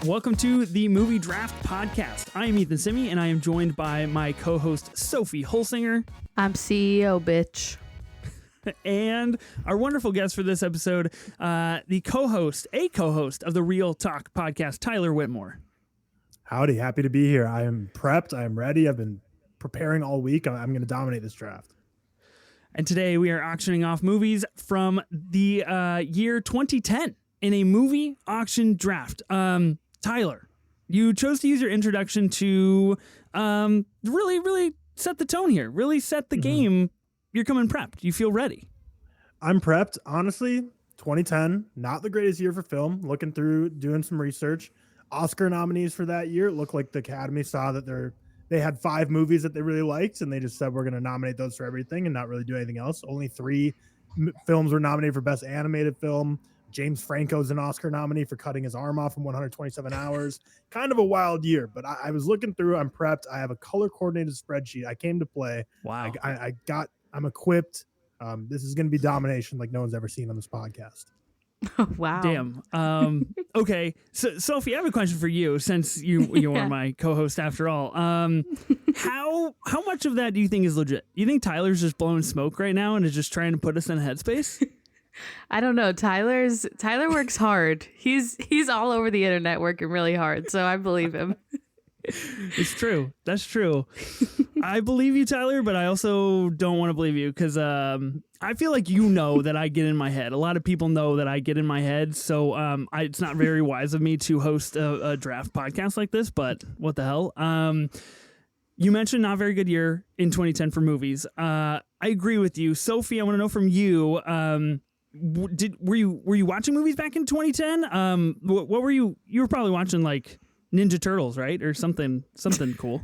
Welcome to the Movie Draft Podcast. I am Ethan Simi, and I am joined by my co-host, Sophie Holsinger. I'm CEO, bitch. And our wonderful guest for this episode, a co-host of the ReelTok Podcast, Tyler Whitmore. Howdy, happy to be here. I am prepped. I am ready. I've been preparing all week. I'm going to dominate this draft. And today we are auctioning off movies from the year 2010 in a movie auction draft. Tyler, you chose to use your introduction to really set the tone here, really set the game. You're coming prepped. You feel ready? I'm prepped. Honestly, 2010, not the greatest year for film. Looking through, doing some research. Oscar nominees for that year. It looked like the Academy saw that they had 5 movies that they really liked, and they just said, we're going to nominate those for everything and not really do anything else. Only 3 films were nominated for Best Animated Film. James Franco's an Oscar nominee for cutting his arm off in 127 hours. Kind of a wild year, but I was looking through. I'm prepped. I have a color-coordinated spreadsheet. I came to play. Wow. I'm equipped. This is going to be domination like no one's ever seen on this podcast. Wow. Damn. Okay. So, Sophie, I have a question for you, since you are my co-host after all. How much of that do you think is legit? You think Tyler's just blowing smoke right now and is just trying to put us in a headspace? I don't know. Tyler works hard. He's all over the internet working really hard, so I believe him. It's true. That's true. I believe you, Tyler, but I also don't want to believe you because I feel like that I get in my head. A lot of people know that I get in my head, so it's not very wise of me to host a draft podcast like this, but what the hell? You mentioned not very good year in 2010 for movies. I agree with you. Sophie, I want to know from you, were you watching movies back in 2010? What were you were probably watching like Ninja Turtles, right? Or something cool.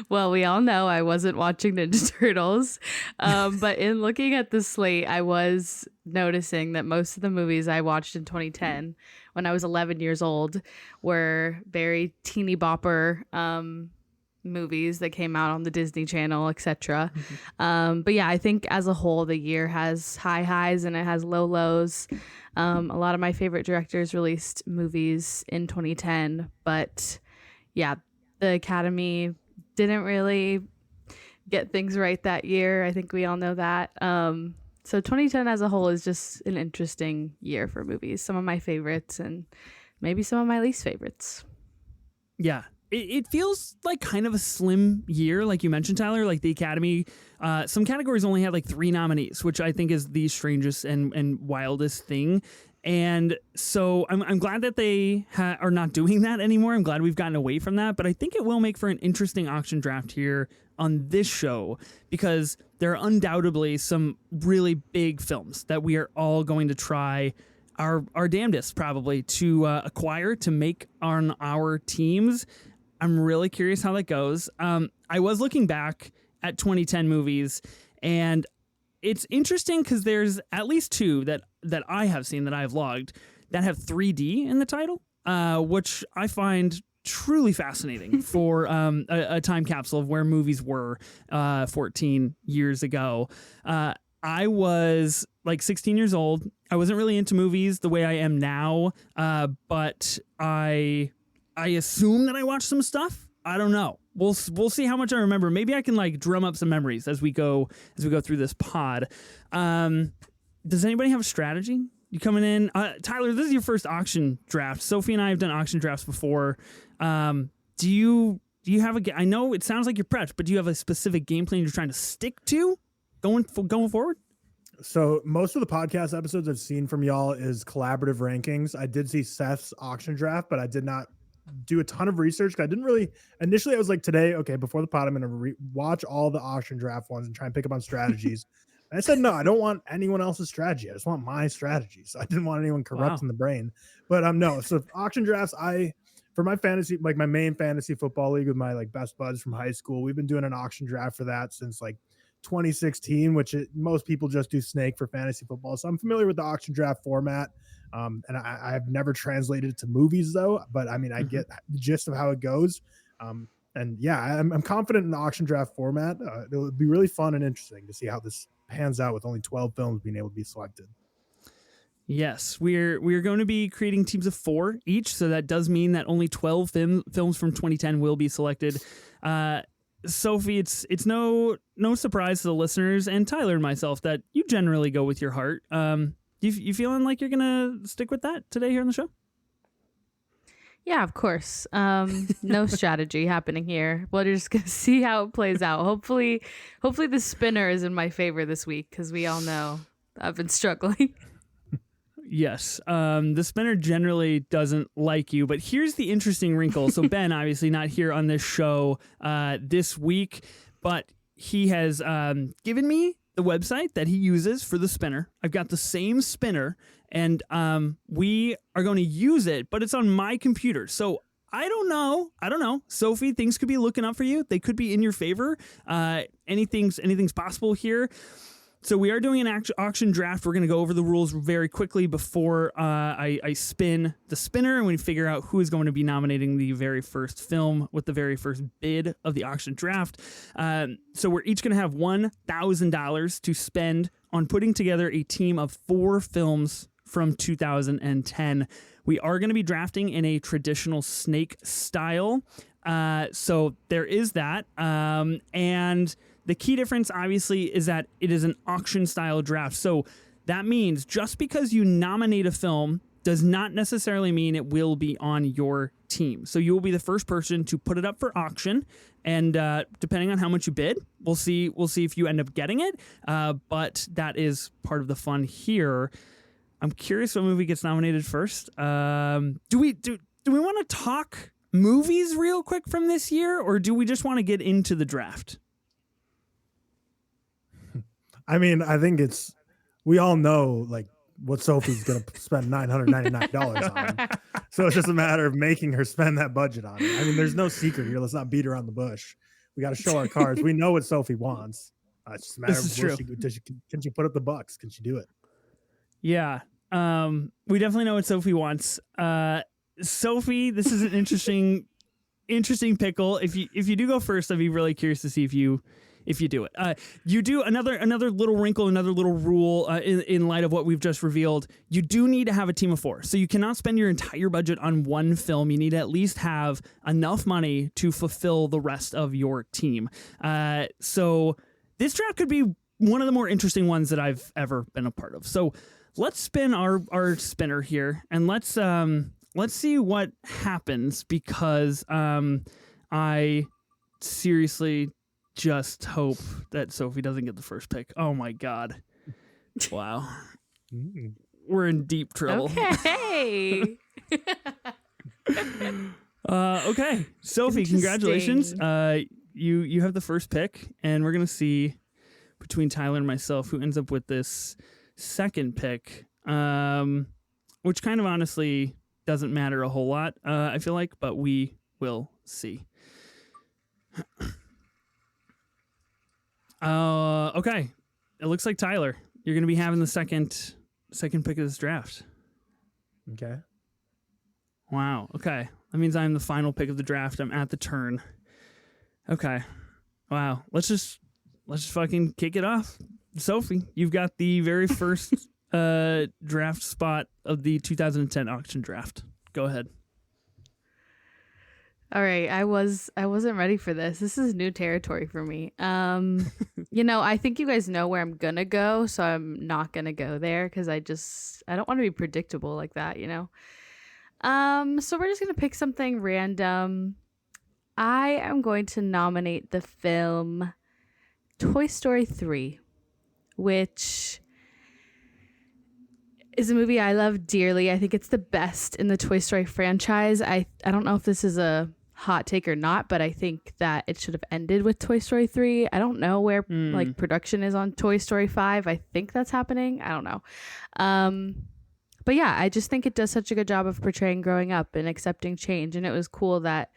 Well, we all know I wasn't watching Ninja Turtles, but in looking at the slate, I was noticing that most of the movies I watched in 2010 when I was 11 years old were very teeny bopper movies that came out on the Disney Channel, etc. But yeah, I think as a whole, the year has high highs and it has low lows. A lot of my favorite directors released movies in 2010, but yeah, the Academy didn't really get things right that year. I think we all know that. So 2010 as a whole is just an interesting year for movies. Some of my favorites and maybe some of my least favorites. Yeah. It feels like kind of a slim year, like you mentioned, Tyler. Like the Academy, some categories only had like 3 nominees, which I think is the strangest and wildest thing. And so I'm glad that they are not doing that anymore. I'm glad we've gotten away from that. But I think it will make for an interesting auction draft here on this show, because there are undoubtedly some really big films that we are all going to try our damnedest probably to acquire to make on our teams. I'm really curious how that goes. I was looking back at 2010 movies, and it's interesting because there's at least 2 that I have seen that I've logged that have 3D in the title, which I find truly fascinating for a time capsule of where movies were 14 years ago. I was like 16 years old. I wasn't really into movies the way I am now, but I assume that I watched some stuff. I don't know. We'll see how much I remember. Maybe I can like drum up some memories as we go through this pod. Does anybody have a strategy? You coming in, Tyler? This is your first auction draft. Sophie and I have done auction drafts before. Do you have I know it sounds like you're prepped, but do you have a specific game plan you're trying to stick to going forward? So most of the podcast episodes I've seen from y'all is collaborative rankings. I did see Seth's auction draft, but I did not do a ton of research. I didn't really initially. I was like, today, okay, before the pod, I'm going to watch all the auction draft ones and try and pick up on strategies. And I said, no, I don't want anyone else's strategy. I just want my strategy. So I didn't want anyone corrupting the brain. But no. So auction drafts, for my fantasy, like my main fantasy football league with my like best buds from high school, we've been doing an auction draft for that since like 2016, which most people just do snake for fantasy football. So I'm familiar with the auction draft format. And I have never translated it to movies though, but I mean, I get the gist of how it goes. And yeah, I'm confident in the auction draft format. It'll be really fun and interesting to see how this pans out with only 12 films being able to be selected. Yes, we're going to be creating teams of 4 each, so that does mean that only 12 films from 2010 will be selected. Sophie, it's no surprise to the listeners and Tyler and myself that you generally go with your heart. You feeling like you're gonna stick with that today here on the show? Yeah, of course. No strategy happening here. We're just gonna see how it plays out. Hopefully the spinner is in my favor this week because we all know I've been struggling. Yes, the spinner generally doesn't like you, but here's the interesting wrinkle. So Ben, obviously not here on this show this week, but he has given me the website that he uses for the spinner. I've got the same spinner, and we are going to use it, but it's on my computer. So I don't know. Sophie, things could be looking up for you. They could be in your favor. Anything's possible here. So we are doing an auction draft. We're going to go over the rules very quickly before I spin the spinner, and we figure out who is going to be nominating the very first film with the very first bid of the auction draft. So we're each going to have $1,000 to spend on putting together a team of 4 films from 2010. We are going to be drafting in a traditional snake style. So there is that. And the key difference, obviously, is that it is an auction-style draft. So that means just because you nominate a film does not necessarily mean it will be on your team. So you will be the first person to put it up for auction, and depending on how much you bid, we'll see if you end up getting it. But that is part of the fun here. I'm curious what movie gets nominated first. Do we want to talk movies real quick from this year, or do we just want to get into the draft? I mean, I think we all know like what Sophie's going to spend $999 on. So it's just a matter of making her spend that budget on it. I mean, there's no secret here. Let's not beat around the bush. We got to show our cards. We know what Sophie wants. It's just a matter of can she put up the bucks? Can she do it? Yeah. We definitely know what Sophie wants. Sophie, this is an interesting pickle. If you do go first, I'd be really curious to see if you do it. You do another little wrinkle, another little rule in light of what we've just revealed. You do need to have a team of 4. So you cannot spend your entire budget on one film. You need to at least have enough money to fulfill the rest of your team. So this draft could be one of the more interesting ones that I've ever been a part of. So let's spin our spinner here, and let's see what happens, because I seriously just hope that Sophie doesn't get the first pick. Oh my God. Wow. We're in deep trouble. Okay. Okay. Sophie, congratulations. You have the first pick, and we're going to see between Tyler and myself who ends up with this second pick, which kind of honestly doesn't matter a whole lot, I feel like, but we will see. Okay. It looks like Tyler, you're going to be having the second pick of this draft. Okay. Wow. Okay. That means I'm the final pick of the draft. I'm at the turn. Okay. Wow. Let's just fucking kick it off. Sophie, you've got the very first draft spot of the 2010 auction draft. Go ahead. All right, I wasn't ready for this. This is new territory for me. I think you guys know where I'm gonna go, so I'm not gonna go there because I don't want to be predictable like that, So we're just gonna pick something random. I am going to nominate the film Toy Story 3, which is a movie I love dearly. I think it's the best in the Toy Story franchise. I don't know if this is a hot take or not, but I think that it should have ended with Toy Story 3. I don't know where production is on Toy Story 5. I think that's happening. I don't know. But yeah, I just think it does such a good job of portraying growing up and accepting change. And it was cool that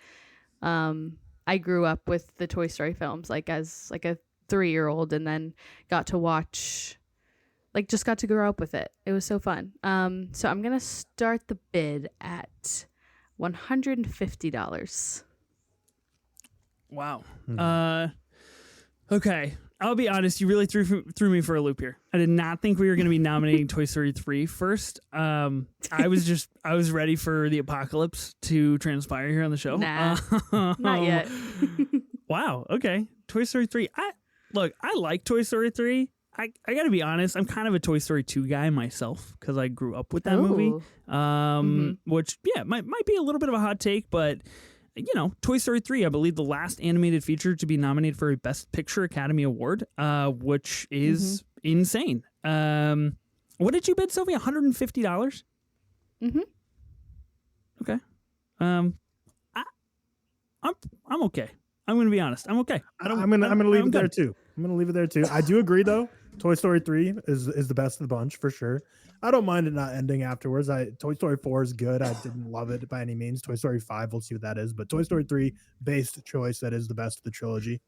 I grew up with the Toy Story films as a 3-year-old, and then got to watch, just got to grow up with it. It was so fun. So I'm going to start the bid at $150. Wow. Okay. I'll be honest, you really threw me for a loop here. I did not think we were going to be nominating Toy Story 3 first. I was ready for the apocalypse to transpire here on the show. Nah, not yet. Wow. Okay. Toy Story 3. I like Toy Story 3. I got to be honest, I'm kind of a Toy Story 2 guy myself because I grew up with that movie. Which, might be a little bit of a hot take, but Toy Story 3, I believe the last animated feature to be nominated for a Best Picture Academy Award, which is insane. What did you bid, Sophie? $150? Okay. I'm okay. I'm going to be honest. I'm okay. I'm gonna leave it there too. I'm gonna leave it there too. I do agree though. Toy Story 3 is the best of the bunch for sure. I don't mind it not ending afterwards. Toy Story 4 is good. I didn't love it by any means. Toy Story 5, we'll see what that is. But Toy Story 3, based choice, that is the best of the trilogy.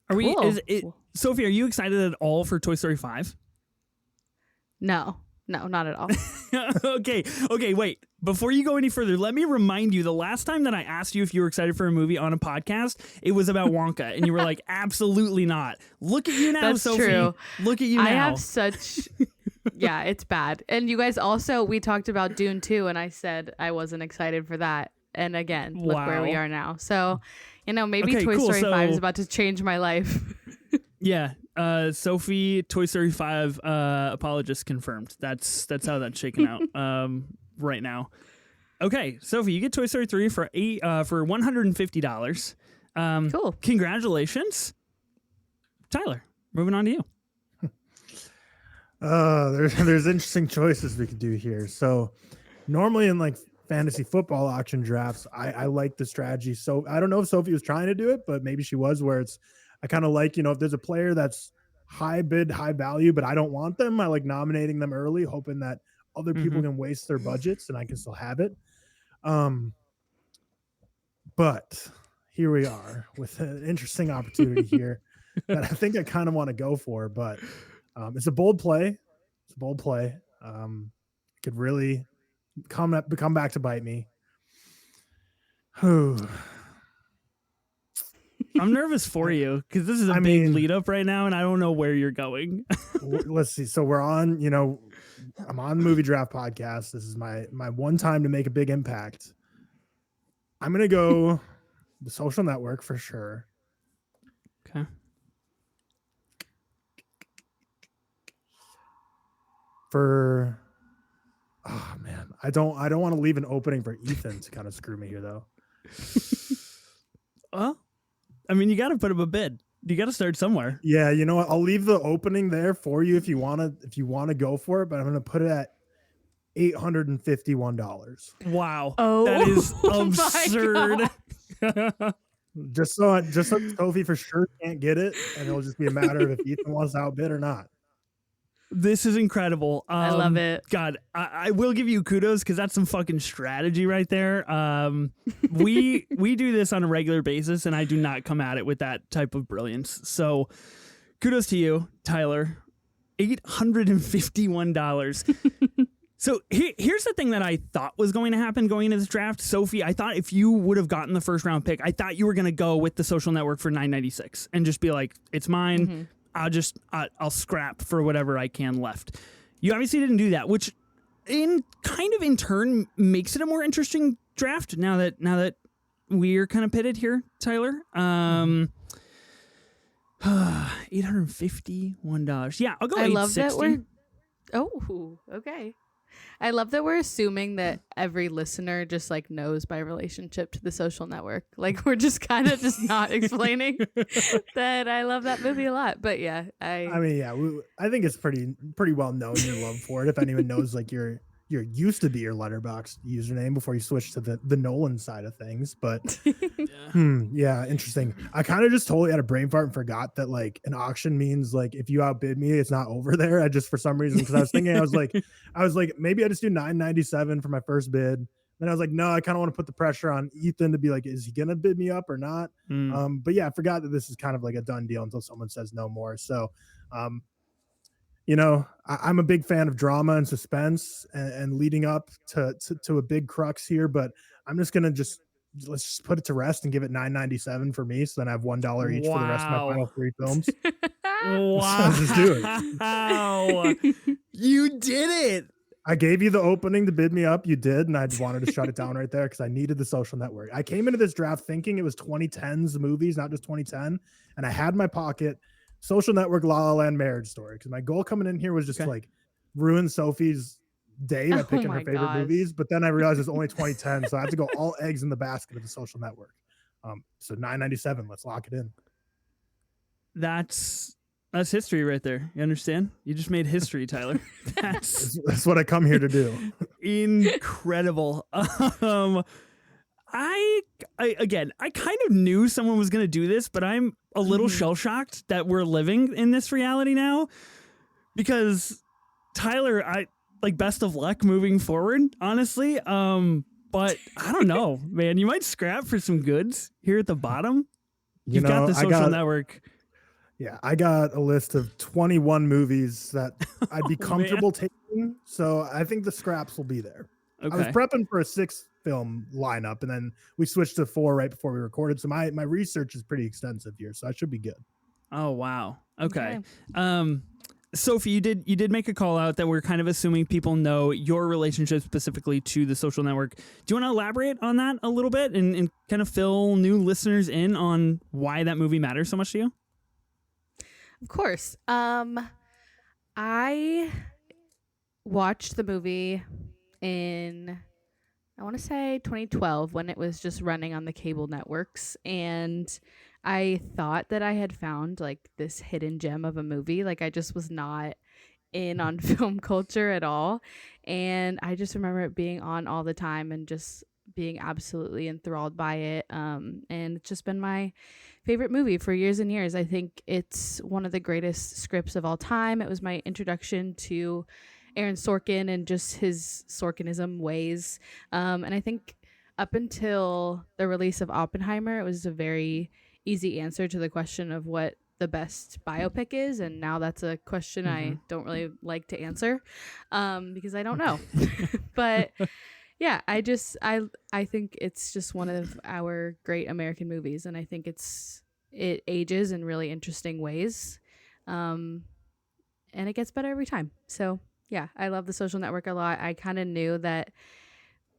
Are we? Sophie? Are you excited at all for Toy Story 5? No, not at all. Okay, wait. Before you go any further, let me remind you, the last time that I asked you if you were excited for a movie on a podcast, it was about Wonka, and you were like, absolutely not. Look at you now, That's Sophie. True. Look at you now. I have such... Yeah, it's bad. And you guys also, we talked about Dune 2, and I said I wasn't excited for that. And again, look where we are now. So, maybe Toy Story 5 is about to change my life. Yeah. Sophie, Toy Story 5 apologist confirmed. That's how that's shaken out right now. Okay, Sophie, you get Toy Story 3 for $150. Cool. Congratulations. Tyler, moving on to you. There's interesting choices we could do here. So normally in like fantasy football auction drafts, I like the strategy. So I don't know if Sophie was trying to do it, but maybe she was, where I kind of like, if there's a player that's high bid, high value, but I don't want them, I like nominating them early, hoping that other people can waste their budgets and I can still have it. But here we are with an interesting opportunity here that I think I kind of want to go for, but it's a bold play. It could really come back to bite me. I'm nervous for you because this is a big lead up right now, and I don't know where you're going. Let's see. So we're on, I'm on the Movie Draft Podcast. This is my one time to make a big impact. I'm gonna go The Social Network for sure. Okay. Oh man, I don't want to leave an opening for Ethan to kind of screw me here though. Well, I mean, you got to put up a bid. You got to start somewhere. Yeah, you know what? I'll leave the opening there for you if you want to go for it, but I'm going to put it at $851. Wow. Oh, that is absurd. just so Sophie for sure can't get it, and it'll just be a matter of if Ethan wants to outbid or not. This is incredible. I love it. God, I will give you kudos because that's some fucking strategy right there. We do this on a regular basis, and I do not come at it with that type of brilliance. So kudos to you, Tyler. $851. So here's the thing that I thought was going to happen going into this draft. Sophie, I thought if you would have gotten the first round pick, I thought you were going to go with The Social Network for $9.96 and just be like, it's mine. I'll scrap for whatever I can left. You obviously didn't do that, which in turn makes it a more interesting draft now that we're kind of pitted here, Tyler. $851. Yeah, I'll go $860. Love that we're okay. I love that we're assuming that every listener just like knows my relationship to The Social Network. Like we're just kind of just not explaining that I love that movie a lot. But yeah, I think it's pretty well known your love for it. If anyone knows like your used to be your Letterboxd username before you switched to the Nolan side of things. But yeah, interesting. I kind of just totally had a brain fart and forgot that like an auction means like if you outbid me, it's not over there. I just for some reason because I was thinking I was like maybe I just do $9.97 for my first bid. Then I was like, no, I kind of want to put the pressure on Ethan to be like, is he gonna bid me up or not? But yeah, I forgot that this is kind of like a done deal until someone says no more. So I'm a big fan of drama and suspense and leading up to a big crux here, but I'm just going to let's just put it to rest and give it $9.97 for me. So then I have $1 each for the rest of my final 3 films. Wow. So just do it. You did it. I gave you the opening to bid me up. You did. And I wanted to shut it down right there because I needed The Social Network. I came into this draft thinking it was 2010s movies, not just 2010. And I had in my pocket Social Network, La La Land, Marriage Story. Because my goal coming in here was just to like ruin Sophie's day by picking her favorite movies. But then I realized it's only 2010. So I have to go all eggs in the basket of The Social Network. So $9.97. Let's lock it in. That's history right there. You understand? You just made history, Tyler. That's what I come here to do. Incredible. I kind of knew someone was going to do this, but I'm a little shell shocked that we're living in this reality now, because Tyler, best of luck moving forward, honestly. But I don't know, man, you might scrap for some goods here at the bottom. You've got The Social Network. Yeah, I got a list of 21 movies that I'd be comfortable taking. So I think the scraps will be there. Okay. I was prepping for a 6-film lineup, and then we switched to 4 right before we recorded. So my research is pretty extensive here, so I should be good. Oh, wow. Okay. Sophie, you did make a call out that we're kind of assuming people know your relationship specifically to The Social Network. Do you want to elaborate on that a little bit and kind of fill new listeners in on why that movie matters so much to you? Of course. I watched the movie in, I want to say 2012, when it was just running on the cable networks, and I thought that I had found like this hidden gem of a movie. Like I just was not in on film culture at all, and I just remember it being on all the time and just being absolutely enthralled by it. And it's just been my favorite movie for years and years. I think it's one of the greatest scripts of all time. It was my introduction to Aaron Sorkin and just his Sorkinism ways. And I think up until the release of Oppenheimer, it was a very easy answer to the question of what the best biopic is. And now that's a question I don't really like to answer because I don't know. But yeah, I think it's just one of our great American movies, and I think it ages in really interesting ways, and it gets better every time. So yeah, I love The Social Network a lot. I kind of knew that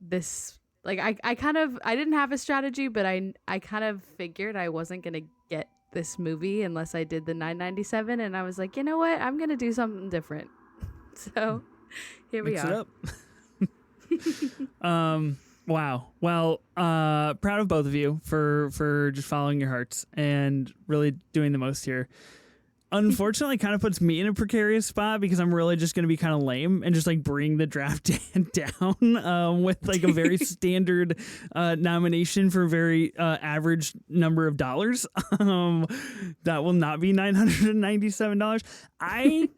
this, like, I didn't have a strategy, but I kind of figured I wasn't gonna get this movie unless I did the $9.97, and I was like, you know what, I'm gonna do something different. So here we are. It up. Wow. Well, proud of both of you for just following your hearts and really doing the most here. Unfortunately, kind of puts me in a precarious spot because I'm really just going to be kind of lame and just like bring the draft down with like a very standard nomination for a very average number of dollars. That will not be $997. I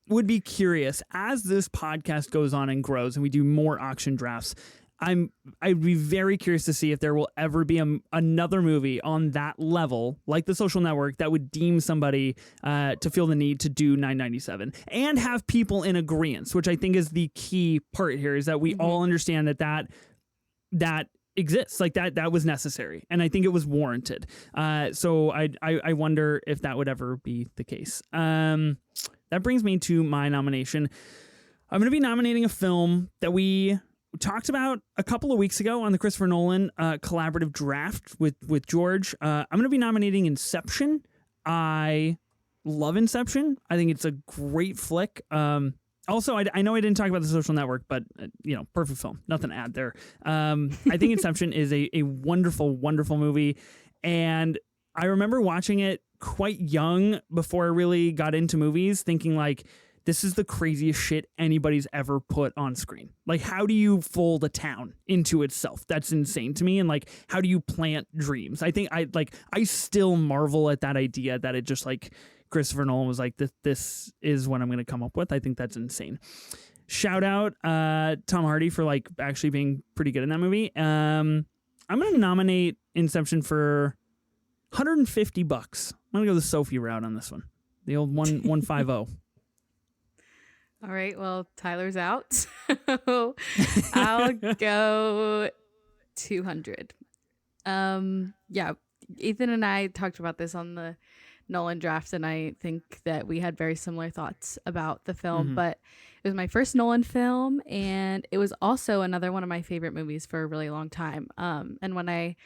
would be curious, as this podcast goes on and grows and we do more auction drafts, I'd be very curious to see if there will ever be another movie on that level, like The Social Network, that would deem somebody to feel the need to do $9.97 and have people in agreement, which I think is the key part here, is that we all understand that exists, like that was necessary, and I think it was warranted. So I wonder if that would ever be the case. That brings me to my nomination. I'm going to be nominating a film that we talked about a couple of weeks ago on the Christopher Nolan collaborative draft with George. I'm going to be nominating Inception. I love Inception. I think it's a great flick. Also, I know I didn't talk about The Social Network, but perfect film. Nothing to add there. I think Inception is a wonderful, wonderful movie, and I remember watching it quite young before I really got into movies, thinking like, this is the craziest shit anybody's ever put on screen. Like, how do you fold a town into itself? That's insane to me. And like, how do you plant dreams? I think I still marvel at that idea that it just like Christopher Nolan was like, this is what I'm going to come up with. I think that's insane. Shout out Tom Hardy for like actually being pretty good in that movie. I'm going to nominate Inception for $150. I'm going to go the Sophie route on this one. The old 150. All right, well, Tyler's out. So I'll go 200. Yeah, Ethan and I talked about this on the Nolan draft, and I think that we had very similar thoughts about the film. But it was my first Nolan film, and it was also another one of my favorite movies for a really long time. And when I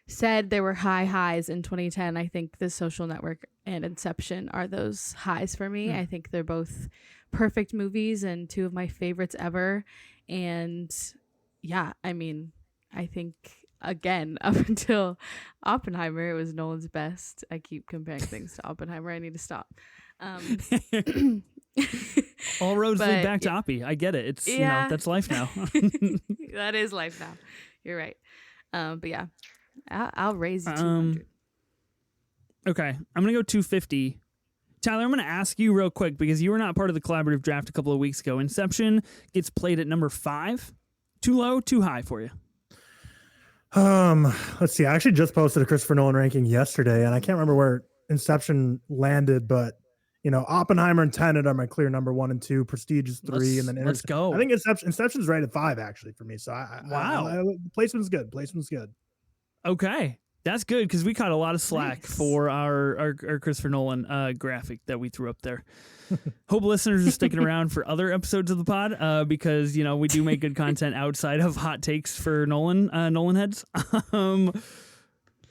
said there were high highs in 2010, I think The Social Network and Inception are those highs for me. I think they're both perfect movies and two of my favorites ever. And yeah, I mean, I think again, up until Oppenheimer, it was Nolan's best. I keep comparing things to Oppenheimer. I need to stop. All roads lead back to Oppie. I get it. It's you know, that's life now. That is life now. You're right. But yeah, I'll raise you 200. Okay, I'm gonna go 250. Tyler, I'm gonna ask you real quick because you were not part of the collaborative draft a couple of weeks ago. Inception gets played at number 5. Too low, too high for you? Let's see. I actually just posted a Christopher Nolan ranking yesterday, and I can't remember where Inception landed, but you know, Oppenheimer and Tenet are my clear number 1 and 2. Prestige is 3, and then let's go. I think Inception's right at 5 actually for me. So placement's good. Placement's good. Okay, that's good because we caught a lot of slack for our Christopher Nolan graphic that we threw up there. Hope listeners are sticking around for other episodes of the pod because you know we do make good content outside of hot takes for Nolan heads.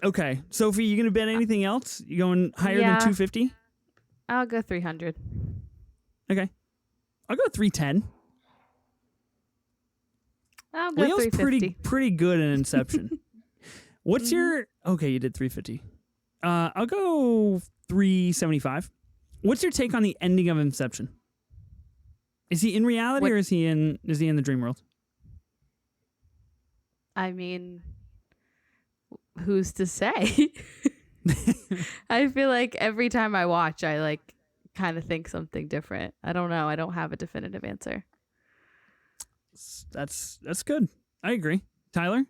Okay, Sophie, you gonna bet anything else? You going higher than 250? I'll go 300. Okay, I'll go 310. I'll go Leo's 350. pretty good in Inception. What's your... Okay, you did 350. I'll go 375. What's your take on the ending of Inception? Is he in reality or is he in the dream world? I mean, who's to say? I feel like every time I watch, I like kind of think something different. I don't know. I don't have a definitive answer. That's good. I agree. Tyler?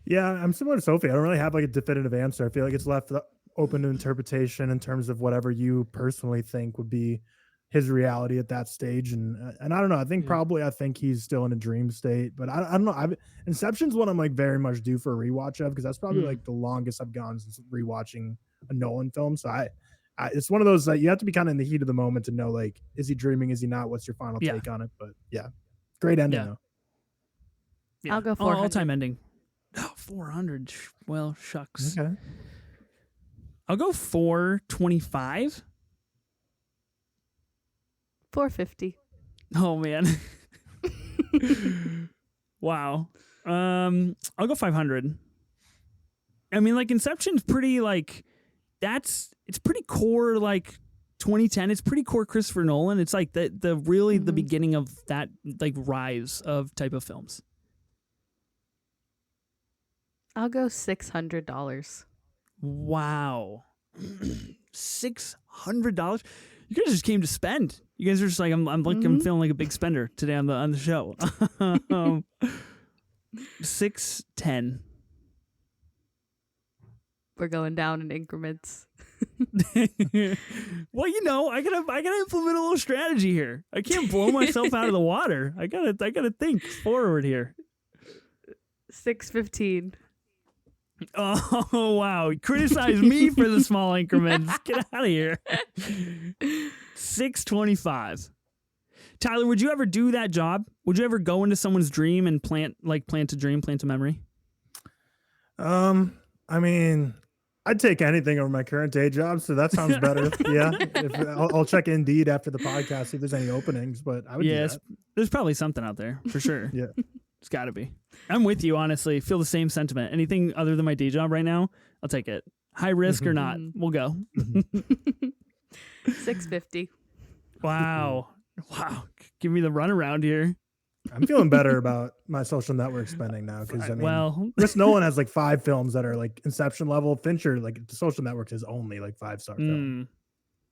Yeah, I'm similar to Sophie. I don't really have like a definitive answer. I feel like it's left open to interpretation in terms of whatever you personally think would be his reality at that stage. And I don't know. I think he's still in a dream state, but I don't know. Inception's one I'm like very much due for a rewatch of because that's probably like the longest I've gone since rewatching a Nolan film. So it's one of those that you have to be kind of in the heat of the moment to know like, is he dreaming? Is he not? What's your final take on it? But yeah, great ending though. Yeah. I'll go 400. All-time ending. Oh, 400. Well, shucks. Okay. I'll go 425. 450. Oh man. Wow. I'll go 500. I mean, like Inception's pretty like it's pretty core like 2010. It's pretty core Christopher Nolan. It's like the really the beginning of that like rise of type of films. I'll go $600. Wow. $600? You guys just came to spend. You guys are just like, I'm feeling like a big spender today on the show. 610. We're going down in increments. Well, you know, I gotta implement a little strategy here. I can't blow myself out of the water. I gotta think forward here. 615. Oh wow! Criticize me for the small increments. Get out of here. 625. Tyler, would you ever do that job? Would you ever go into someone's dream and plant a dream, plant a memory? I mean, I'd take anything over my current day job, so that sounds better. Yeah, I'll check Indeed after the podcast see if there's any openings. But I would. Yeah, there's probably something out there for sure. Yeah. It's got to be. I'm with you, honestly. Feel the same sentiment. Anything other than my day job right now, I'll take it. High risk or not, we'll go. 650. Wow. Give me the runaround here. I'm feeling better about my social network spending now because I mean, Chris Nolan has like 5 films that are like Inception level. Fincher, like the Social Network, is only like 5-star film.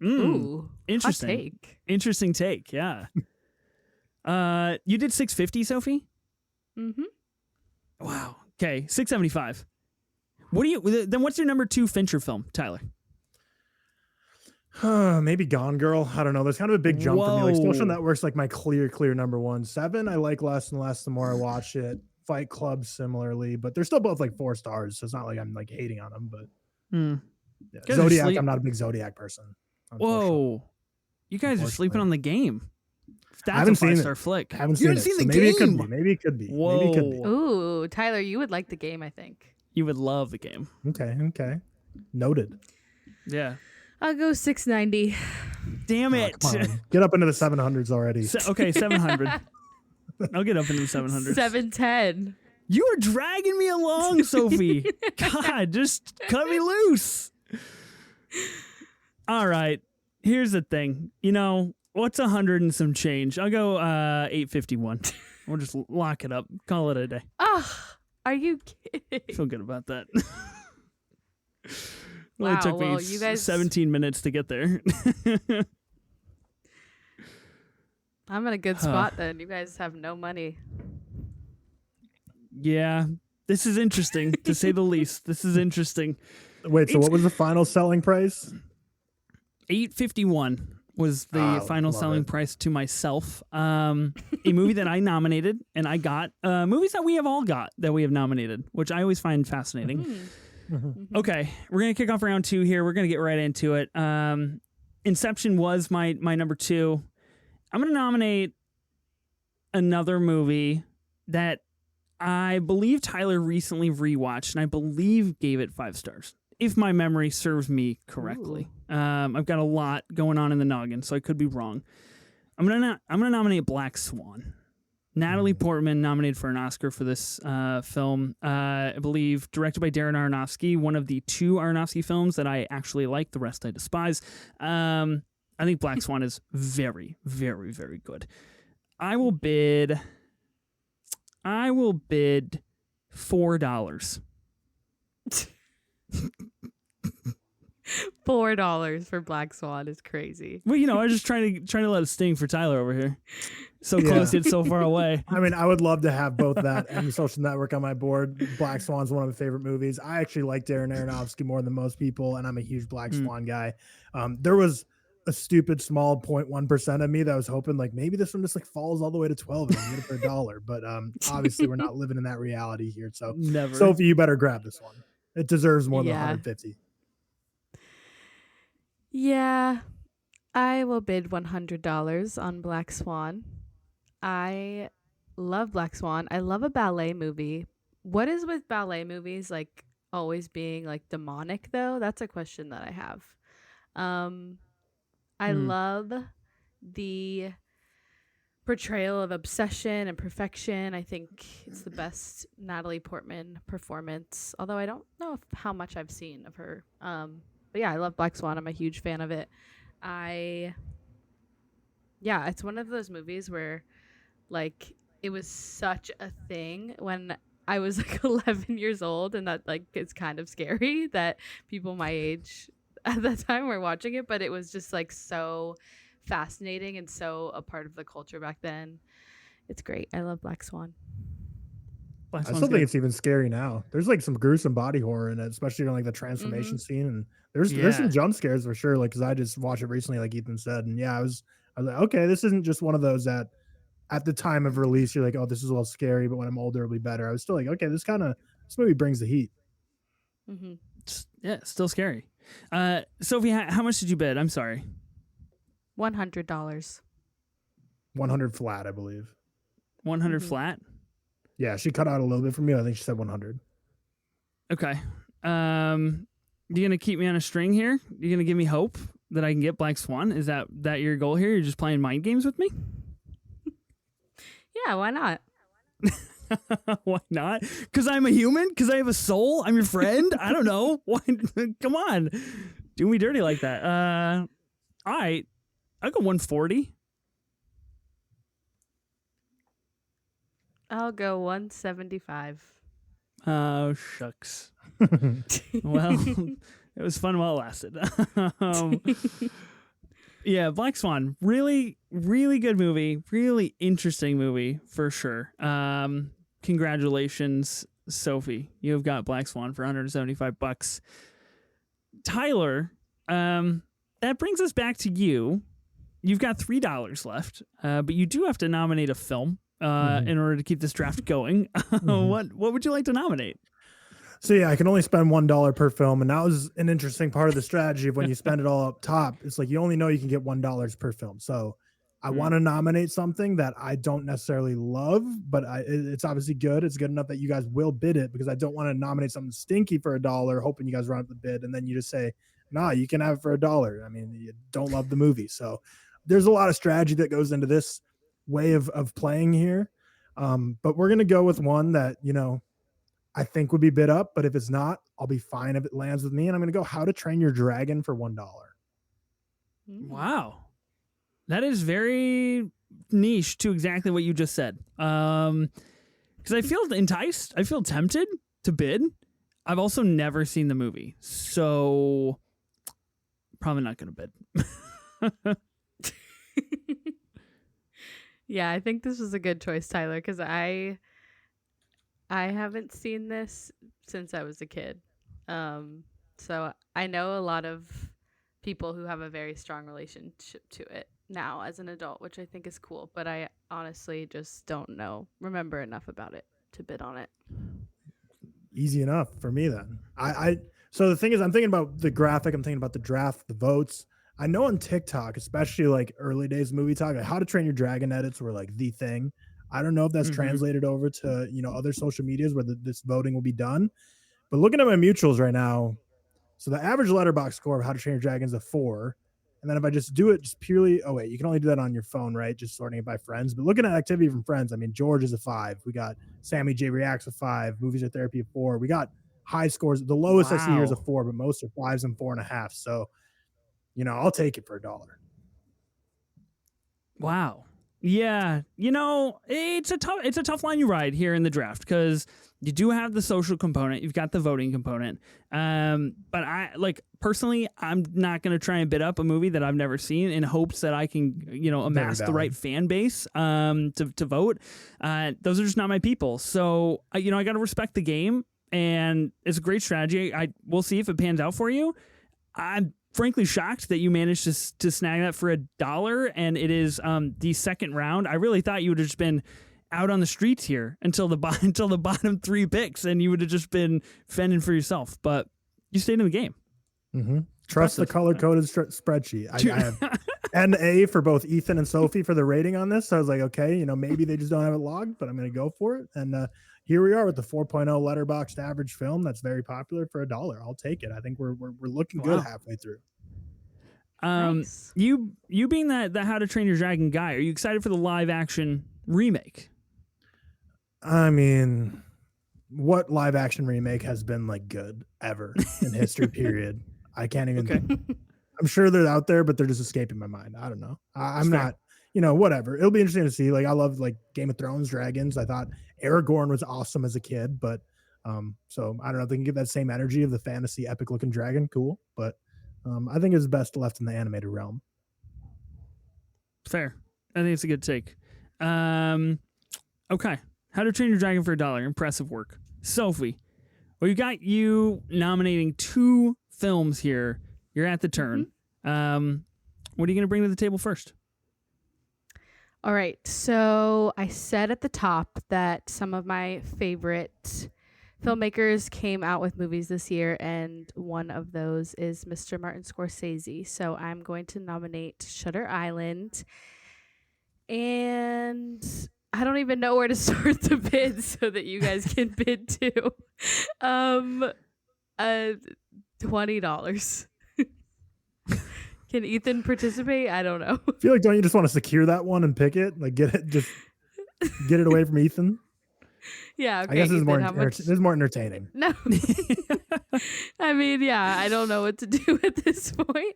Ooh, interesting. Hot take. Interesting take. Yeah. You did 650, Sophie? Mm-hmm. Wow. Okay, 675. What's your number 2 Fincher film, Tyler? Maybe Gone Girl. I don't know. There's kind of a big jump for me. Like Social Network's like my clear number 1. 7, I like less and less the more I watch it. Fight Club similarly, but they're still both like 4 stars. So it's not like I'm like hating on them, but yeah. Guys are Zodiac, sleep- I'm not a big Zodiac person. Whoa, you guys are sleeping on the game. That's I haven't a seen 5-star it. flick. I haven't You seen haven't it. seen the Maybe it could game. be. Maybe it could be. Whoa. Maybe it could be. Ooh, Tyler, you would like the game, I think. You would love the game. Okay. Noted. Yeah. I'll go $6.90. Damn Oh, it. come on. Get up into the 700s already. Okay, 700. I'll get up into the 700s. $7.10. You are dragging me along, Sophie. God, just cut me loose. All right. Here's the thing. You know, what's 100 and some change? I'll go 851. We'll just lock it up. Call it a day. Oh, are you kidding? Feel good about that. Wow, It took me well, you guys- 17 minutes to get there. I'm in a good spot then. You guys have no money. Yeah. This is interesting, to say the least. This is interesting. Wait, so what was the final selling price? 851 was the final love selling it. price to myself. A movie that I nominated and I got. Movies that we have all got that we have nominated, which I always find fascinating. Okay, we're gonna kick off round 2 here. We're gonna get right into it. Inception was my number 2. I'm gonna nominate another movie that I believe Tyler recently rewatched, and I believe gave it 5 stars, if my memory serves me correctly. I've got a lot going on in the noggin, so I could be wrong. I'm gonna nominate Black Swan. Natalie Portman nominated for an Oscar for this film. I believe directed by Darren Aronofsky, one of the 2 Aronofsky films that I actually like. The rest I despise. I think Black Swan is very, very, very good. I will bid $4. $4 for Black Swan is crazy. Well, you know, I was just trying to let it sting for Tyler over here. So close yet so far away. I mean, I would love to have both that and The Social Network on my board. Black Swan's one of my favorite movies. I actually like Darren Aronofsky more than most people, and I'm a huge Black Swan guy. There was a stupid small 0.1% of me that was hoping like maybe this one just like falls all the way to 12 and I get it for $1. But obviously we're not living in that reality here. So Never. Sophie, you better grab this one. It deserves more than Yeah. 150. Yeah, I will bid $100 on Black Swan. I love Black Swan. I love a ballet movie. What is with ballet movies like always being like demonic though? That's a question that I have. I love the portrayal of obsession and perfection. I think it's the best Natalie Portman performance, although I don't know how much I've seen of her. But yeah, I love Black Swan. I'm a huge fan of it. It's one of those movies where like it was such a thing when I was like 11 years old, and that like it's kind of scary that people my age at that time were watching it, but it was just like so fascinating and so a part of the culture back then. It's great. I love Black Swan. Black I Swan's still good. think it's even scary now. There's like some gruesome body horror in it, especially during like the transformation scene. And there's some jump scares for sure. Like, cause I just watched it recently, like Ethan said. And yeah, I was like, okay, this isn't just one of those that at the time of release, you're like, oh, this is a little scary, but when I'm older, it'll be better. I was still like, okay, this movie brings the heat. Mm-hmm. Yeah, still scary. Sophie, how much did you bid? I'm sorry. $100. 100 flat, I believe. 100 flat? Yeah, she cut out a little bit for me. I think she said 100. Okay. You gonna keep me on a string here? You gonna give me hope that I can get Black Swan? Is that your goal here? You're just playing mind games with me? Yeah, why not? Why not? Because I'm a human? Because I have a soul? I'm your friend? I don't know. Why? Come on. Do me dirty like that. All right. I'll go 140. I'll go 175. Oh, shucks. Well, it was fun while it lasted. Yeah, Black Swan, really, really good movie. Really interesting movie for sure. Congratulations, Sophie. You have got Black Swan for $175. Tyler, that brings us back to you. You've got $3 left, but you do have to nominate a film in order to keep this draft going. What would you like to nominate? So yeah, I can only spend $1 per film, and that was an interesting part of the strategy of when you spend it all up top. It's like you only know you can get $1 per film. So I want to nominate something that I don't necessarily love, but it's obviously good. It's good enough that you guys will bid it, because I don't want to nominate something stinky for $1, hoping you guys run up the bid, and then you just say, "Nah, you can have it for $1." I mean, you don't love the movie, so there's a lot of strategy that goes into this way of playing here. But we're gonna go with one that I think would be bid up, but if it's not, I'll be fine if it lands with me. And I'm going to go How to Train Your Dragon for $1. Wow. That is very niche to exactly what you just said. Because I feel enticed. I feel tempted to bid. I've also never seen the movie, so probably not going to bid. Yeah, I think this was a good choice, Tyler, because I haven't seen this since I was a kid. So I know a lot of people who have a very strong relationship to it now as an adult, which I think is cool. But I honestly just don't remember enough about it to bid on it. Easy enough for me then. So the thing is, I'm thinking about the graphic. I'm thinking about the draft, the votes. I know on TikTok, especially like early days movie talk, like How to Train Your Dragon edits were like the thing. I don't know if that's translated over to, other social medias where this voting will be done. But looking at my mutuals right now, so the average letterbox score of How to Train Your Dragon is a 4. And then if I just do it just purely, you can only do that on your phone, right? Just sorting it by friends. But looking at activity from friends, I mean, George is a 5. We got Sammy J Reacts a 5. Movies Are Therapy a 4. We got high scores. The lowest I see here is a 4, but most are 5s and 4.5. So, I'll take it for $1. Wow. Yeah, it's a tough line you ride here in the draft, because you do have the social component, you've got the voting component. But personally, I'm not going to try and bid up a movie that I've never seen in hopes that I can, amass the right fan base to vote. Those are just not my people. So, I got to respect the game, and it's a great strategy. We'll see if it pans out for you. I'm frankly shocked that you managed to snag that for $1, and it is the second round. I really thought you would have just been out on the streets here until the bottom 3 picks, and you would have just been fending for yourself. But you stayed in the game. Mm-hmm. Trust the color-coded spreadsheet. I have an A for both Ethan and Sophie for the rating on this. So I was like, okay, maybe they just don't have it logged, but I'm going to go for it. And here we are with the 4.0 letterboxed average film that's very popular for $1. I'll take it. I think we're looking good halfway through. Nice. You being that How to Train Your Dragon guy, are you excited for the live action remake? I mean, what live action remake has been good ever in history? Period. I can't even. Okay. I'm sure they're out there, but they're just escaping my mind. I don't know. I'm not. Whatever. It'll be interesting to see. I love Game of Thrones dragons. I thought Aragorn was awesome as a kid, but so I don't know if they can get that same energy of the fantasy epic looking dragon. Cool, but I think it's best left in the animated realm. Fair. I think it's a good take. Okay. How to Train Your Dragon for $1. Impressive work. Sophie, well, you got you nominating 2 films here. You're at the turn. What are you going to bring to the table first? All right. So I said at the top that some of my favorite filmmakers came out with movies this year, and one of those is Mr. Martin Scorsese. So I'm going to nominate Shutter Island, and I don't even know where to start the bid so that you guys can bid too. $20. Can Ethan participate? I don't know. I feel like, don't you just want to secure that one and pick it? Get it away from Ethan? Yeah, okay. I guess Ethan, this is more entertaining. No. I mean, yeah, I don't know what to do at this point.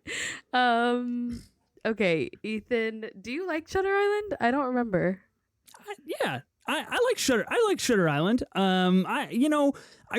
Okay, Ethan, do you like Shutter Island? I don't remember. Yeah, I like Shutter. I like Shutter Island. I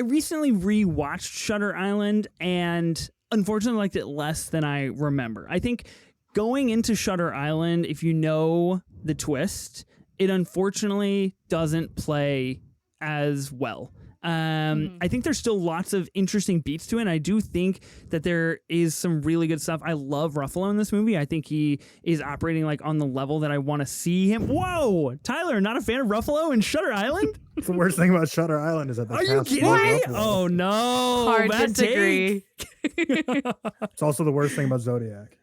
recently rewatched Shutter Island, and unfortunately liked it less than I remember. I think going into Shutter Island, if you know the twist, it unfortunately doesn't play as well. I think there's still lots of interesting beats to it. And I do think that there is some really good stuff. I love Ruffalo in this movie. I think he is operating like on the level that I want to see him. Whoa, Tyler, not a fan of Ruffalo in Shutter Island? It's the worst thing about Shutter Island is that are you kidding me? Oh no, hard disagree. It's also the worst thing about Zodiac.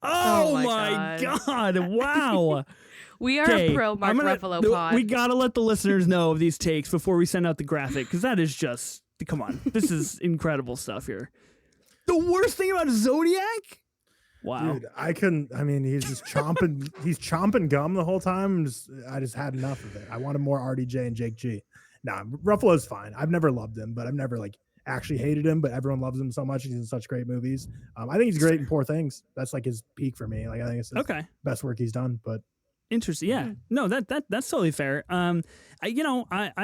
Oh my god! Wow. We are a pro Mark Ruffalo pod. We gotta let the listeners know of these takes before we send out the graphic, because that is just, come on, this is incredible stuff here. The worst thing about Zodiac? Wow. Dude, he's just chomping, he's chomping gum the whole time. I just had enough of it. I wanted more RDJ and Jake G. Nah, Ruffalo's fine. I've never loved him, but I've never like actually hated him, but everyone loves him so much. He's in such great movies. I think he's great in Poor Things. That's like his peak for me. Like I think it's the best work he's done, but interesting. Yeah. No, that's totally fair. I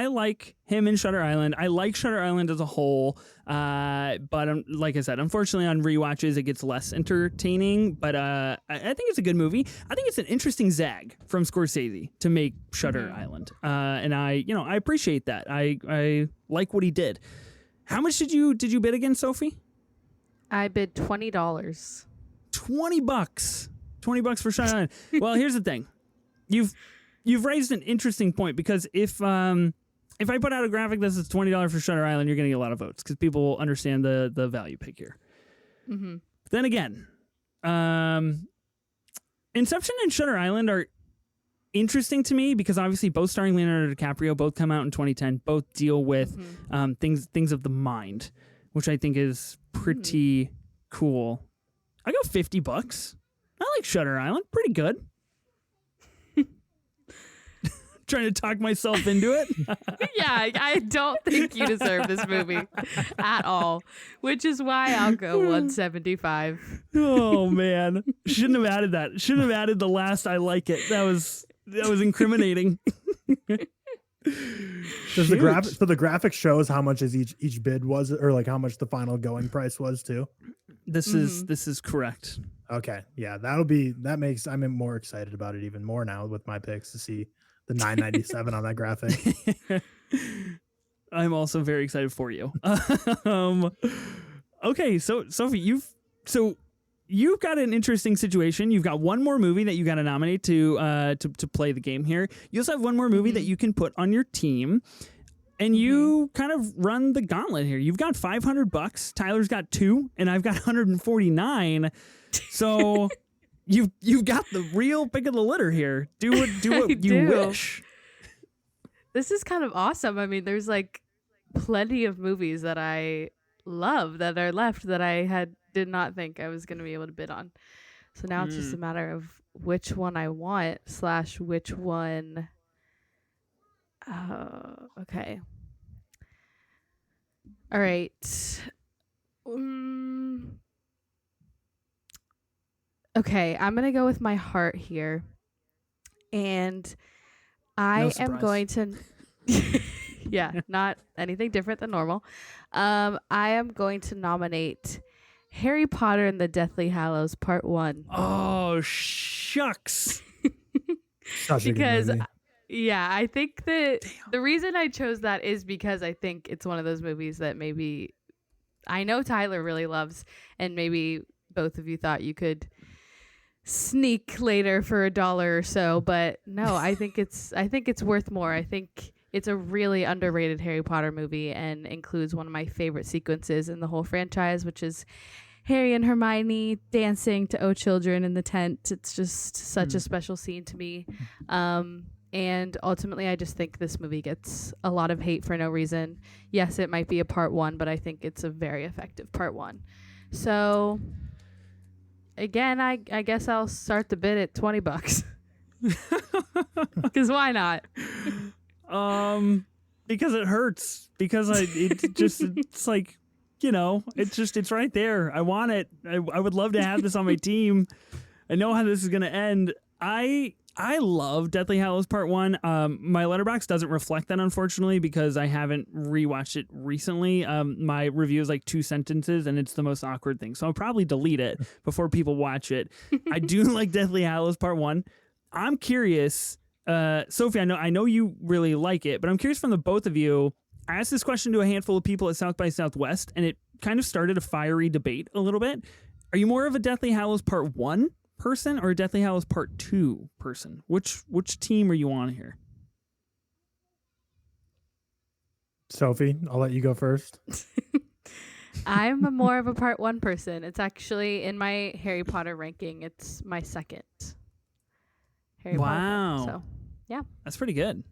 like him in Shutter Island. I like Shutter Island as a whole. But like I said, unfortunately on rewatches it gets less entertaining. But I think it's a good movie. I think it's an interesting zag from Scorsese to make Shutter Island. And I appreciate that. I like what he did. How much did you bid again, Sophie? I bid $20. $20. $20 for Shutter Island. Well, here's the thing. You've raised an interesting point, because if I put out a graphic that says $20 for Shutter Island, you're going to get a lot of votes because people will understand the value pick here. Mm-hmm. Then again, Inception and Shutter Island are interesting to me because obviously both starring Leonardo DiCaprio, both come out in 2010, both deal with things of the mind, which I think is pretty cool. I go $50. I like Shutter Island, pretty good. Trying to talk myself into it. Yeah, I don't think you deserve this movie at all, which is why I'll go 175. Oh man, shouldn't have added that. Shouldn't have added the last "I like it." That was incriminating. Does the graphic shows how much is each bid was, or like how much the final going price was too? This is correct. Okay, yeah, I'm more excited about it even more now with my picks to see the 997 on that graphic. I'm also very excited for you. Okay, so Sophie, you've got an interesting situation. You've got one more movie that you got to nominate to play the game here. You also have one more movie that you can put on your team, and you kind of run the gauntlet here. You've got $500. Tyler's got 2, and I've got 149. So you've got the real pick of the litter here. Do what you wish. This is kind of awesome. I mean, there's like plenty of movies that I love that are left that I did not think I was going to be able to bid on. So now it's just a matter of which one I want / which one. Okay. All right. Okay, I'm going to go with my heart here. And I am going to... yeah, not anything different than normal. I am going to nominate Harry Potter and the Deathly Hallows Part 1. Oh, shucks. Because, yeah, I think that the reason I chose that is because I think it's one of those movies that maybe I know Tyler really loves, and maybe both of you thought you could sneak later for $1 or so, but no, I think it's worth more. I think it's a really underrated Harry Potter movie and includes one of my favorite sequences in the whole franchise, which is Harry and Hermione dancing to "Oh Children" in the tent. It's just such a special scene to me. And ultimately, I just think this movie gets a lot of hate for no reason. Yes, it might be a part 1, but I think it's a very effective part 1. So again, I guess I'll start the bid at $20. Because why not? Because it hurts. Because it's like, it's right there. I want it. I would love to have this on my team. I know how this is gonna end. I love Deathly Hallows Part 1. My letterbox doesn't reflect that, unfortunately, because I haven't rewatched it recently. My review is like 2 sentences, and it's the most awkward thing. So I'll probably delete it before people watch it. I do like Deathly Hallows Part 1. I'm curious, Sophie, I know you really like it, but I'm curious from the both of you, I asked this question to a handful of people at South by Southwest, and it kind of started a fiery debate a little bit. Are you more of a Deathly Hallows Part 1 person or a Deathly Hallows Part 2 person? Which team are you on here? Sophie, I'll let you go first. I'm more of a Part 1 person. It's actually in my Harry Potter ranking. It's my second Harry Potter film. So, yeah. That's pretty good.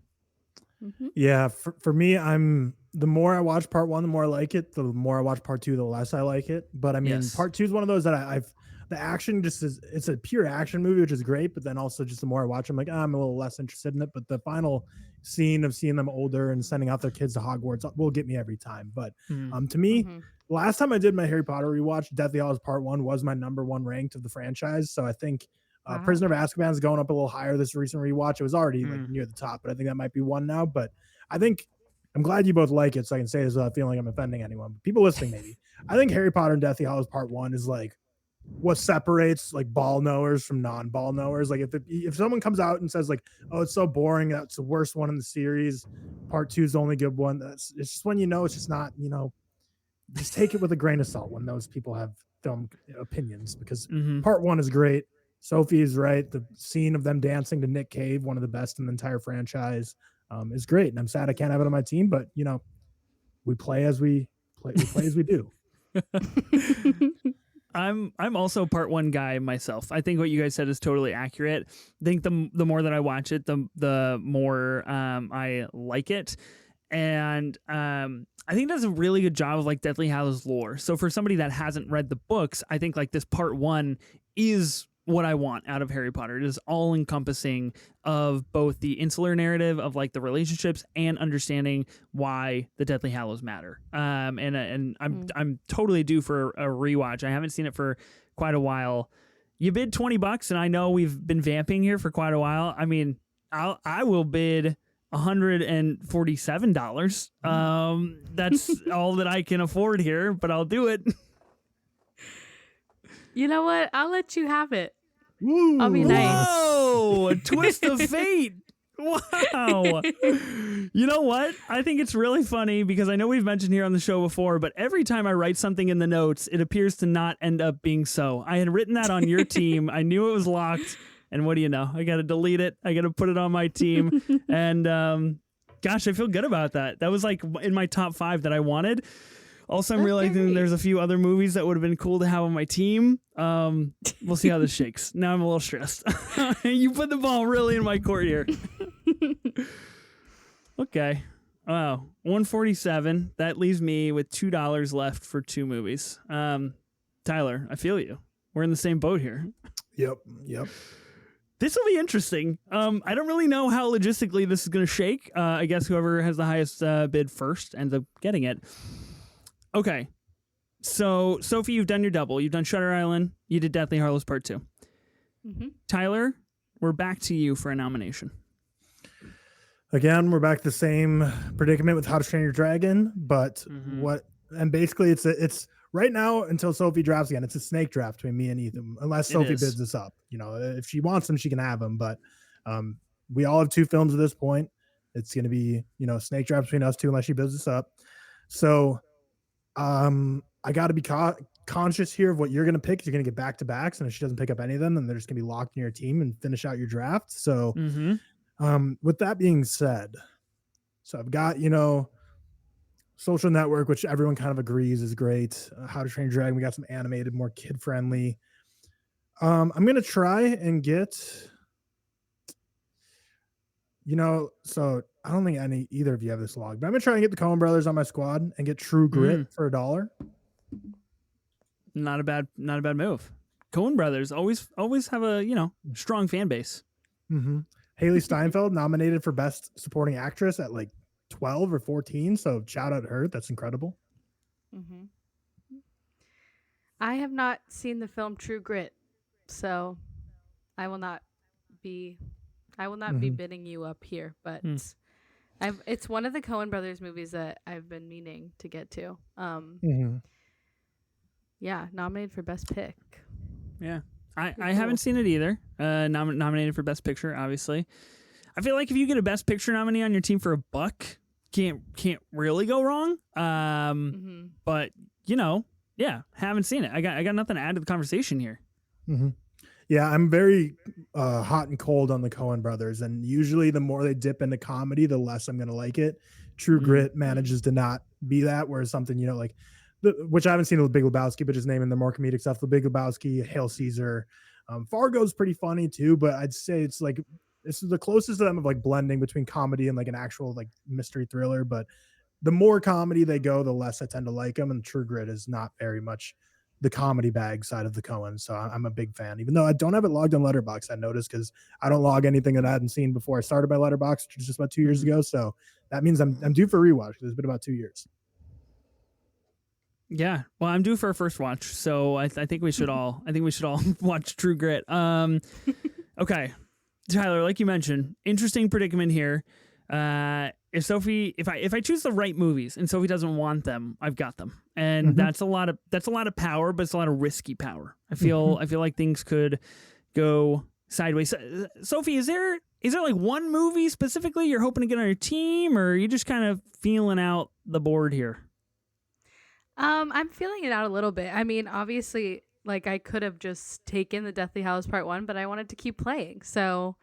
Mm-hmm. Yeah, for me, the more I watch Part 1, the more I like it. The more I watch Part 2, the less I like it. But I mean, Yes. Part 2 is one of those that the action just is, it's a pure action movie, which is great. But then also just the more I watch, I'm like, I'm a little less interested in it. But the final scene of seeing them older and sending out their kids to Hogwarts will get me every time. But to me, last time I did my Harry Potter rewatch, Deathly Hallows Part 1 was my number 1 ranked of the franchise. So I think Prisoner of Azkaban is going up a little higher this recent rewatch. It was already like near the top, but I think that might be 1 now. But I think I'm glad you both like it, so I can say this without feeling like I'm offending anyone. But people listening, maybe. I think Harry Potter and Deathly Hallows Part 1 is like what separates like ball knowers from non-ball knowers. Like if someone comes out and says like, oh, it's so boring, that's the worst one in the series, Part 2 is the only good one. It's just when it's just not, just take it with a grain of salt when those people have film opinions, because Part 1 is great. Sophie is right. The scene of them dancing to Nick Cave, one of the best in the entire franchise, is great. And I'm sad I can't have it on my team, but we play as we do. I'm also Part 1 guy myself. I think what you guys said is totally accurate. I think the more that I watch it, the more I like it. And I think it does a really good job of like Deathly Hallows lore. So for somebody that hasn't read the books, I think like this Part 1 is what I want out of Harry Potter. It is all encompassing of both the insular narrative of like the relationships and understanding why the Deathly Hallows matter. And I'm totally due for a rewatch. I haven't seen it for quite a while. You bid $20, and I know we've been vamping here for quite a while. I mean, I will bid $147. That's all that I can afford here, but I'll do it. You know what? I'll let you have it. Woo. I'll be nice. Whoa, a twist of fate. Wow. You know what? I think it's really funny because I know we've mentioned here on the show before, but every time I write something in the notes, it appears to not end up being so. I had written that on your team. I knew it was locked. And what do you know? I got to delete it. I got to put it on my team. And gosh, I feel good about that. That was like in my top 5 that I wanted. Also, I'm realizing there's a few other movies that would have been cool to have on my team. We'll see how this shakes. Now I'm a little stressed. You put the ball really in my court here. Okay. Wow. 147. That leaves me with $2 left for 2 movies. Tyler, I feel you. We're in the same boat here. Yep. This will be interesting. I don't really know how logistically this is going to shake. I guess whoever has the highest bid first ends up getting it. Okay. So, Sophie, you've done your double. You've done Shutter Island. You did Deathly Hallows Part 2. Tyler, we're back to you for a nomination. Again, we're back to the same predicament with How to Train Your Dragon, but basically it's right now until Sophie drafts again. It's a snake draft between me and Ethan, unless Sophie bids this up. If she wants them, she can have them. But we all have 2 films at this point. It's going to be snake draft between us 2 unless she bids this up. So I got to be conscious here of what you're going to pick. You're going to get back-to-backs, and if she doesn't pick up any of them, then they're just going to be locked in your team and finish out your draft. So with that being said, so I've got Social Network, which everyone kind of agrees is great. How to Train Your Dragon, we got some animated, more kid-friendly. I'm going to try and get, so I don't think either of you have this log, but I'm going to try and get the Coen Brothers on my squad and get True Grit for $1. Not a bad move. Coen Brothers always have a, strong fan base. Haley Steinfeld nominated for Best Supporting Actress at like 12 or 14. So shout out to her. That's incredible. I have not seen the film True Grit, so I will not be bidding you up here, but it's one of the Coen Brothers movies that I've been meaning to get to. Yeah, nominated for Best Pick. Yeah. I haven't seen it either. Nominated for Best Picture, obviously. I feel like if you get a Best Picture nominee on your team for $1, can't really go wrong. But haven't seen it. I got nothing to add to the conversation here. Mm-hmm. Yeah, I'm very hot and cold on the Coen brothers, and usually the more they dip into comedy, the less I'm gonna like it. True Grit manages to not be that, whereas something which I haven't seen the Big Lebowski, but just naming the more comedic stuff, the Big Lebowski, Hail Caesar, Fargo's pretty funny too, but I'd say it's like this is the closest to them of like blending between comedy and like an actual like mystery thriller. But the more comedy they go, the less I tend to like them, and True Grit is not very much the comedy bag side of the Coen. So I'm a big fan, even though I don't have it logged on Letterboxd. I noticed because I don't log anything that I hadn't seen before I started my Letterboxd, which was just about 2 years ago. So that means I'm due for a rewatch because it's been about 2 years. Yeah, well, I'm due for a first watch, so I think we should all watch True Grit. Okay, Tyler, like you mentioned, interesting predicament here. If I choose the right movies and Sophie doesn't want them, I've got them, and that's a lot of power, but it's a lot of risky power. I feel like things could go sideways. Sophie, is there like one movie specifically you're hoping to get on your team, or are you just kind of feeling out the board here? I'm feeling it out a little bit. I mean, obviously, like I could have just taken the Deathly Hallows Part 1, but I wanted to keep playing. So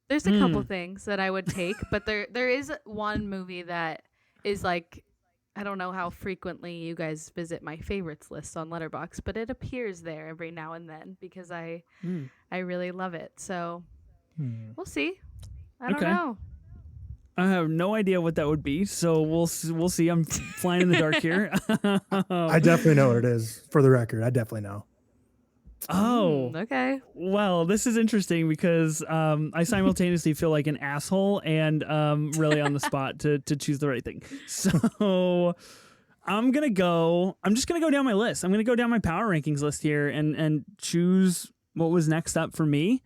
there's a couple things that I would take, but there is one movie that is like, I don't know how frequently you guys visit my favorites list on Letterboxd, but it appears there every now and then because I really love it. So we'll see. I don't know. I have no idea what that would be, so we'll see. I'm flying in the dark here. I definitely know what it is. For the record, I definitely know. Oh, okay. Well, this is interesting because I simultaneously feel like an asshole and really on the spot to choose the right thing. So I'm just gonna go down my list. I'm gonna go down my power rankings list here and choose what was next up for me.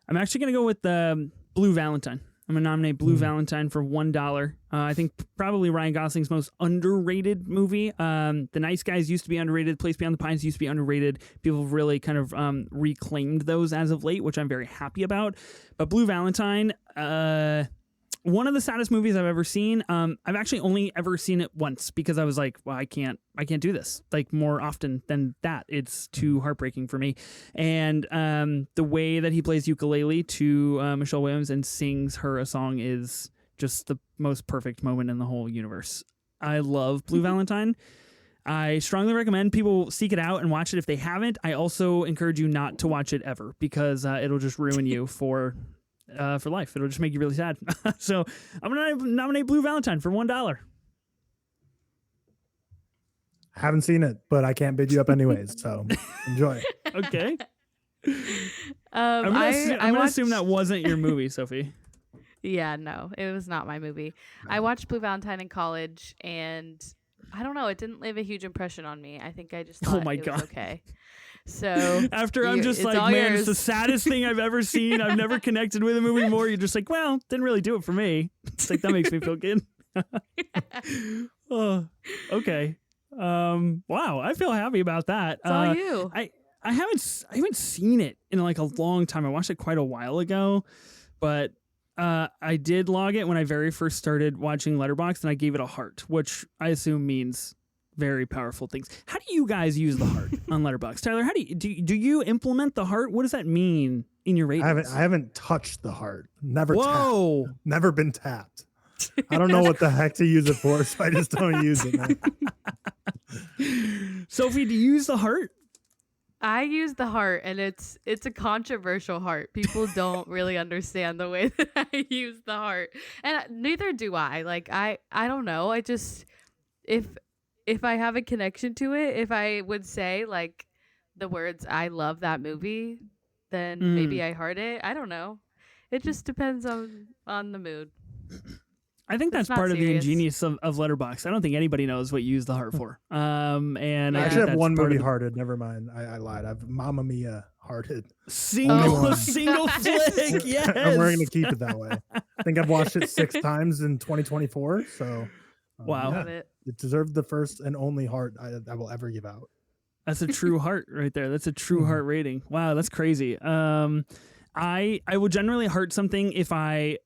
I'm actually gonna go with the Blue Valentine. I'm going to nominate Blue Valentine for $1. I think probably Ryan Gosling's most underrated movie. The Nice Guys used to be underrated. Place Beyond the Pines used to be underrated. People have really kind of reclaimed those as of late, which I'm very happy about. But Blue Valentine, one of the saddest movies I've ever seen. I've actually only ever seen it once because I was like, well, I can't do this like more often than that. It's too heartbreaking for me. And the way that he plays ukulele to Michelle Williams and sings her a song is just the most perfect moment in the whole universe. I love Blue Valentine. I strongly recommend people seek it out and watch it if they haven't. I also encourage you not to watch it ever because it'll just ruin you for life. It'll just make you really sad. So I'm going to nominate Blue Valentine for $1. I haven't seen it, but I can't bid you up anyways. So enjoy. Okay. I'm going to assume that wasn't your movie, Sophie. Yeah, no, it was not my movie. I watched Blue Valentine in college, and I don't know, it didn't leave a huge impression on me. I think I just thought it was okay. So after I'm just like, man, it's the saddest thing I've ever seen. I've never connected with a movie more. You're just like, well, didn't really do it for me. It's like, that makes me feel good. Oh, okay. Wow. I feel happy about that. It's all you. I haven't seen it in like a long time. I watched it quite a while ago, but I did log it when I very first started watching Letterboxd, and I gave it a heart, which I assume means very powerful things. How do you guys use the heart on Letterboxd? Tyler, how do you implement the heart? What does that mean in your ratings? I haven't touched the heart. Never Whoa. tapped. Never been tapped. I don't know what the heck to use it for, so I just don't use it, man. Sophie, do you use the heart? I use the heart, and it's a controversial heart. People don't really understand the way that I use the heart, and neither do I. Like I don't know. I just if I have a connection to it, if I would say like the words "I love that movie," then maybe I heart it. I don't know. It just depends on the mood. I think that's part of the ingenious of Letterboxd. I don't think anybody knows what you use the heart for. And I actually have one movie hearted. Never mind. I lied. I've Mamma Mia hearted. Single flick. Yes. And we're going to keep it that way. I think I've watched it 6 times in 2024. So wow. Yeah, it deserved the first and only heart I will ever give out. That's a true heart right there. That's a true heart rating. Wow, that's crazy. I will generally heart something if I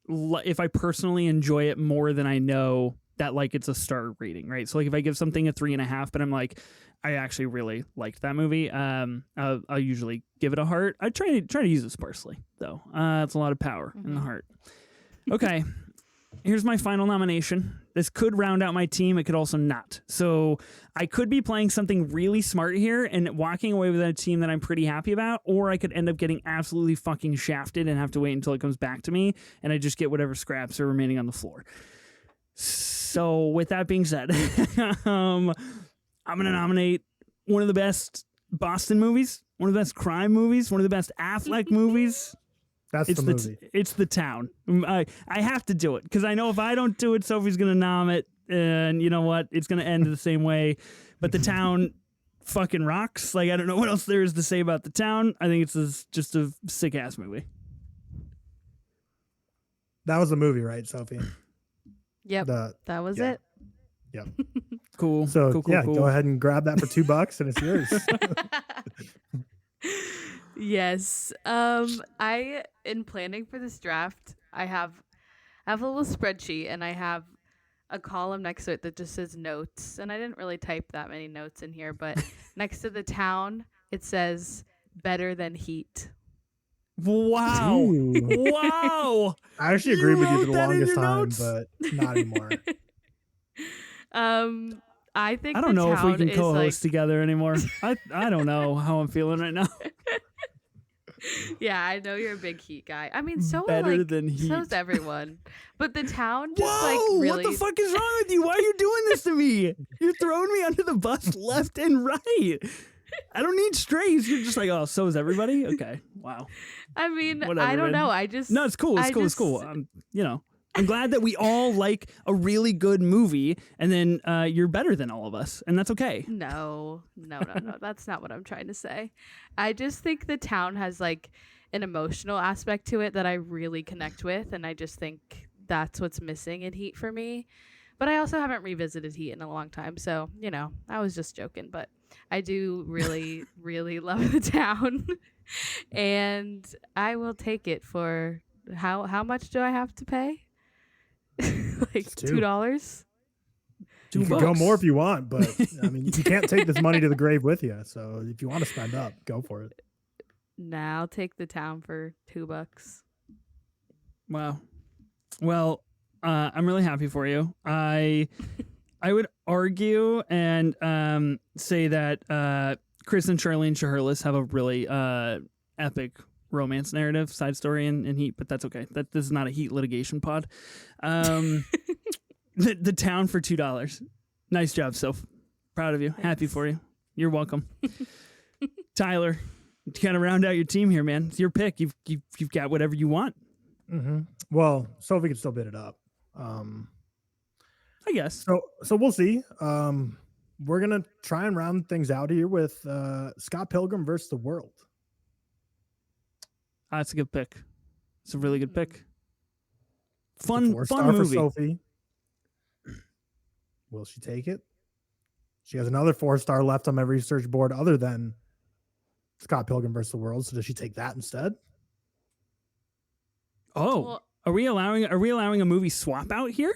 if I personally enjoy it more than I know that like it's a star rating, right? So like if I give something a 3.5, but I'm like, I actually really liked that movie, I'll usually give it a heart. I try to use it sparsely though. It's a lot of power in the heart. Okay. Here's my final nomination. This could round out my team. It could also not. So I could be playing something really smart here and walking away with a team that I'm pretty happy about, or I could end up getting absolutely fucking shafted and have to wait until it comes back to me and I just get whatever scraps are remaining on the floor. So with that being said, I'm going to nominate one of the best Boston movies, one of the best crime movies, one of the best Affleck movies. That's the movie. It's The Town. I have to do it because I know if I don't do it, Sophie's going to nom it. And you know what? It's going to end the same way. But The Town fucking rocks. Like, I don't know what else there is to say about The Town. I think it's just a sick-ass movie. That was the movie, right, Sophie? Yep. That was it. Yep. Cool. So, cool. Go ahead and grab that for $2 and it's yours. Yes. I in planning for this draft, I have a little spreadsheet and I have a column next to it that just says notes. And I didn't really type that many notes in here, but next to The Town, it says better than Heat. Wow. Ooh. Wow. I actually agreed with you for the wrote that in longest your time, notes? but not anymore. I think I don't know if we can co-host like... together anymore. I don't know how I'm feeling right now. Yeah, I know you're a big Heat guy. I mean, so Better than Heat. so's everyone. But The Town just Whoa, really... what the fuck is wrong with you? Why are you doing this to me? You're throwing me under the bus left and right. I don't need strays. You're just like, oh, so is everybody? Okay. Wow. I mean, Whatever, I don't man. know. I just... No, it's cool. It's cool. I'm glad that we all like a really good movie, and then you're better than all of us, and that's okay. No. That's not what I'm trying to say. I just think The Town has like an emotional aspect to it that I really connect with, and I just think that's what's missing in Heat for me. But I also haven't revisited Heat in a long time, so, I was just joking, but I do really, really love The Town, and I will take it for how much do I have to pay? Like $2? You can go more if you want, but I mean, you can't take this money to the grave with you. So if you want to spend up, go for it. Nah, I'll take The Town for $2. Wow. Well, I'm really happy for you. I would argue and say that Chris and Charlene Shaherlis have a really epic romance narrative side story in Heat, but that's okay. This is not a Heat litigation pod. The Town for $2. Nice job, Soph. Proud of you. Thanks. Happy for you. You're welcome. Tyler, you kind of round out your team here, man. It's your pick. You've got whatever you want. Mm-hmm. Well, Sophie can still bid it up. I guess. So we'll see. We're gonna try and round things out here with Scott Pilgrim versus the World. That's a good pick. It's a really good pick. Fun Fun for movie. Sophie. Will she take it? She has another 4-star left on my research board other than Scott Pilgrim versus the World. So does she take that instead? Oh, Well, are we allowing a movie swap out here?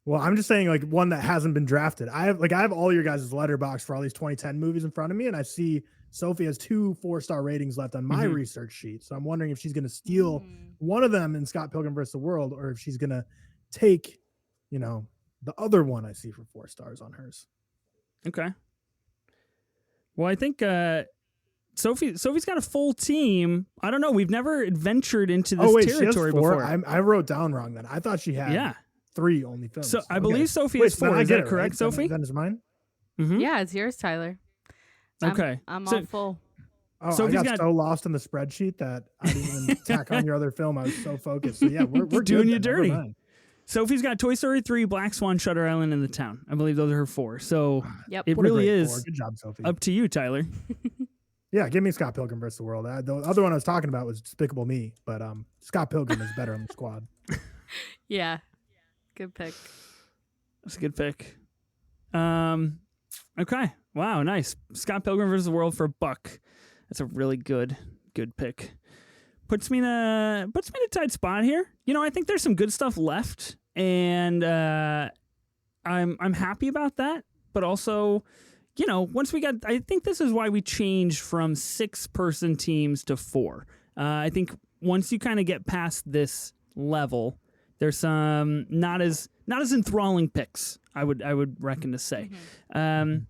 Well, I'm just saying like one that hasn't been drafted. I have all your guys' letterbox for all these 2010 movies in front of me, and I see Sophie has 2 4-star ratings left on my research sheet. So I'm wondering if she's going to steal one of them in Scott Pilgrim versus the World, or if she's going to take, the other one I see for 4 stars on hers. Okay. Well, I think Sophie's got a full team. I don't know. We've never adventured into this territory before. I wrote down wrong then. I thought she had 3 only films. So I believe Sophie has 4. Is that correct, Sophie? Then is mine? Mm-hmm. Yeah, it's yours, Tyler. Okay. I'm all full. Oh, Sophie's I got so lost in the spreadsheet that I didn't even tack on your other film. I was so focused. So yeah, we're doing good you dirty. Never mind. Sophie's got Toy Story 3, Black Swan, Shutter Island, and The Town. I believe those are her 4. So Yep. it What a really great is 4. Good job, Sophie. up to you, Tyler. Yeah, give me Scott Pilgrim versus the World. The other one I was talking about was Despicable Me, but Scott Pilgrim is better on the squad. Yeah. Good pick. That's a good pick. Okay. Wow, nice. Scott Pilgrim versus the World for $1. That's a really good pick. puts me in a tight spot here. I think there's some good stuff left, and I'm happy about that. But also, once I think this is why we changed from 6-person teams to 4. I think once you kind of get past this level, there's some not as enthralling picks. I would reckon to say. I'm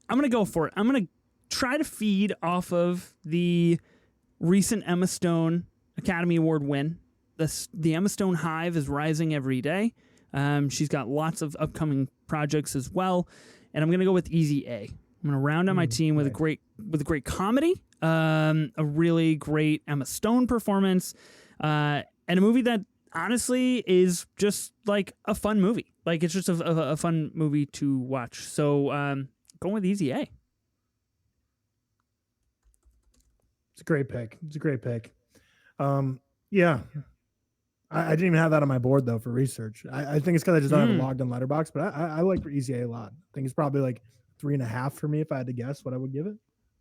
gonna go for it. I'm gonna try to feed off of the recent Emma Stone Academy Award win. The Emma Stone hive is rising every day. She's got lots of upcoming projects as well, and I'm gonna go with Easy A. I'm gonna round out my team with a great comedy, a really great Emma Stone performance, and a movie that honestly is just like a fun movie. Like it's just a fun movie to watch. So going with Easy A. It's a great pick. Yeah. I didn't even have that on my board though for research. I think it's because I just don't have it logged in Letterboxd, but I like Easy A lot. I think it's probably like 3.5 for me if I had to guess what I would give it.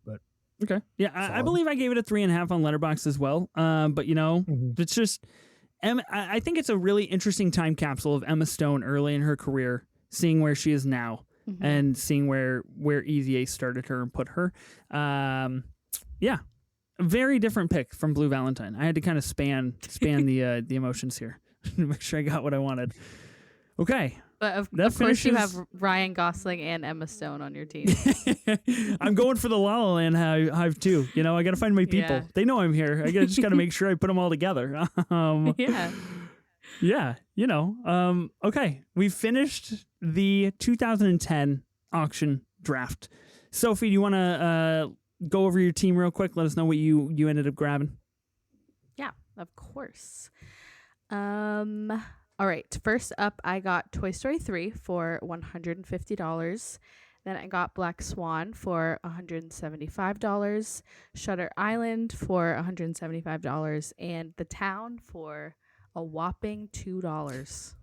But okay, yeah, I believe I gave it a 3.5 on Letterboxd as well. But it's just I think it's a really interesting time capsule of Emma Stone early in her career, seeing where she is now and seeing where Easy A started her and put her. Yeah. A very different pick from Blue Valentine. I had to kind of span the emotions here to make sure I got what I wanted. Okay. But of course you have Ryan Gosling and Emma Stone on your team. I'm going for the La La Land hive too. I got to find my people. Yeah. They know I'm here. I just got to make sure I put them all together. Yeah. Okay. We finished the 2010 auction draft. Sophie, do you want to go over your team real quick? Let us know what you ended up grabbing. Yeah, of course. All right. First up, I got Toy Story 3 for $150. Then I got Black Swan for $175, Shutter Island for $175, and The Town for a whopping $2.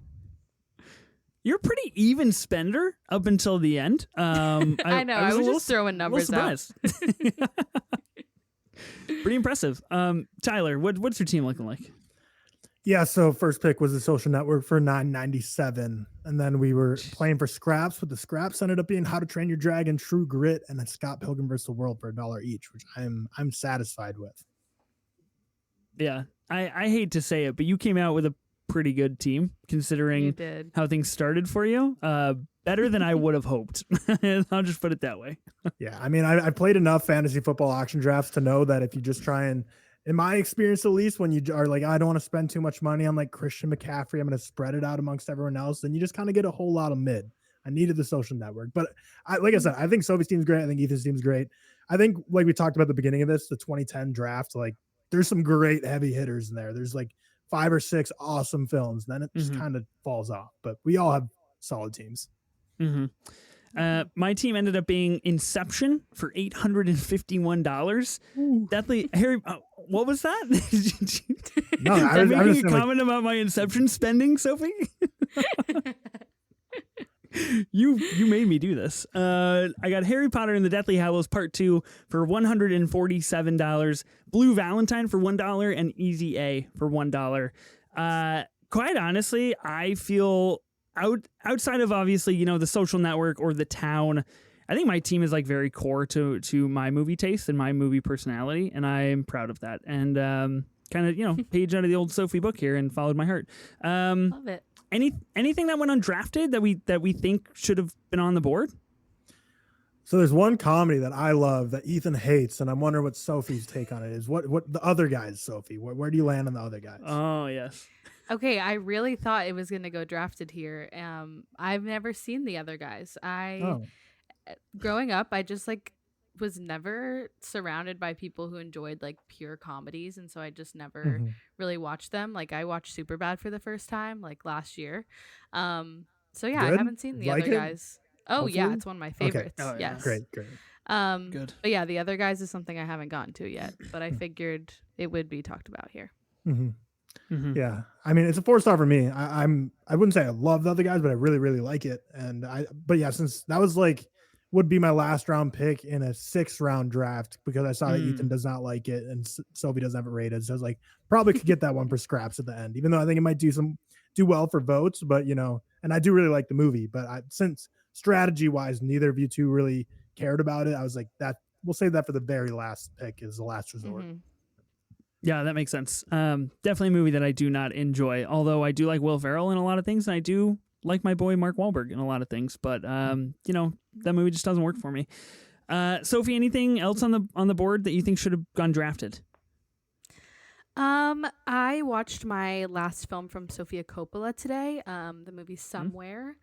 You're a pretty even spender up until the end. I know. I was just throwing numbers out. Pretty impressive. Tyler, what's your team looking like? Yeah, so first pick was The Social Network for $9.97, and then we were playing for scraps, but the scraps ended up being How to Train Your Dragon, True Grit, and then Scott Pilgrim vs. the World for $1 each, which I'm satisfied with. Yeah, I hate to say it, but you came out with a pretty good team considering how things started for you. Better than I would have hoped. I'll just put it that way. Yeah, I mean, I played enough fantasy football auction drafts to know that if you just try and, in my experience at least, when you are like, I don't want to spend too much money on like Christian McCaffrey, I'm going to spread it out amongst everyone else, then you just kind of get a whole lot of mid. I needed The Social Network. But like I said, I think Sophie's team's great. I think Ethan's team's great. I think, like we talked about at the beginning of this, the 2010 draft, like there's some great heavy hitters in there. There's like 5 or 6 awesome films. Then it just kind of falls off. But we all have solid teams. My team ended up being Inception for $851. Definitely, Harry. What was that? No, I was making a comment about my Inception spending, Sophie. You made me do this. I got Harry Potter and the Deathly Hallows Part 2 for $147, Blue Valentine for $1, and Easy A for $1. Quite honestly, I feel outside of obviously, The Social Network or The Town, I think my team is like very core to my movie taste and my movie personality, and I'm proud of that. And kind of, page out of the old Sophie book here and followed my heart. Love it. Anything that went undrafted that we think should have been on the board? So there's one comedy that I love that Ethan hates, and I'm wondering what Sophie's take on it is. What the other guys, Sophie? Where do you land on the other guys? Oh, yes. Okay, I really thought it was going to go drafted here. I've never seen the other guys. Growing up, I just was never surrounded by people who enjoyed like pure comedies, and so I just never really watched them. Like I watched Superbad for the first time like last year. So yeah, Good? I haven't seen the other guys. Oh Hopefully? Yeah, it's one of my favorites. Okay. Oh, yeah. Yes. Great. Good. But yeah, the other guys is something I haven't gotten to yet, but I figured it would be talked about here. Yeah, I mean, it's a 4-star for me. I wouldn't say I love the other guys, but I really, really like it. And but yeah, since that was like would be my last round pick in a 6th round draft because I saw that Ethan does not like it and Sophie doesn't have it rated. So I was like, probably could get that one for scraps at the end, even though I think it might do well for votes. But and I do really like the movie. But since strategy wise, neither of you two really cared about it, I was like, that we'll save that for the very last pick as the last resort. Mm-hmm. Yeah, that makes sense. Definitely a movie that I do not enjoy, although I do like Will Ferrell in a lot of things, and I do like my boy Mark Wahlberg in a lot of things. But that movie just doesn't work for me. Sophie, anything else on the board that you think should have gone drafted? I watched my last film from Sofia Coppola today, the movie Somewhere.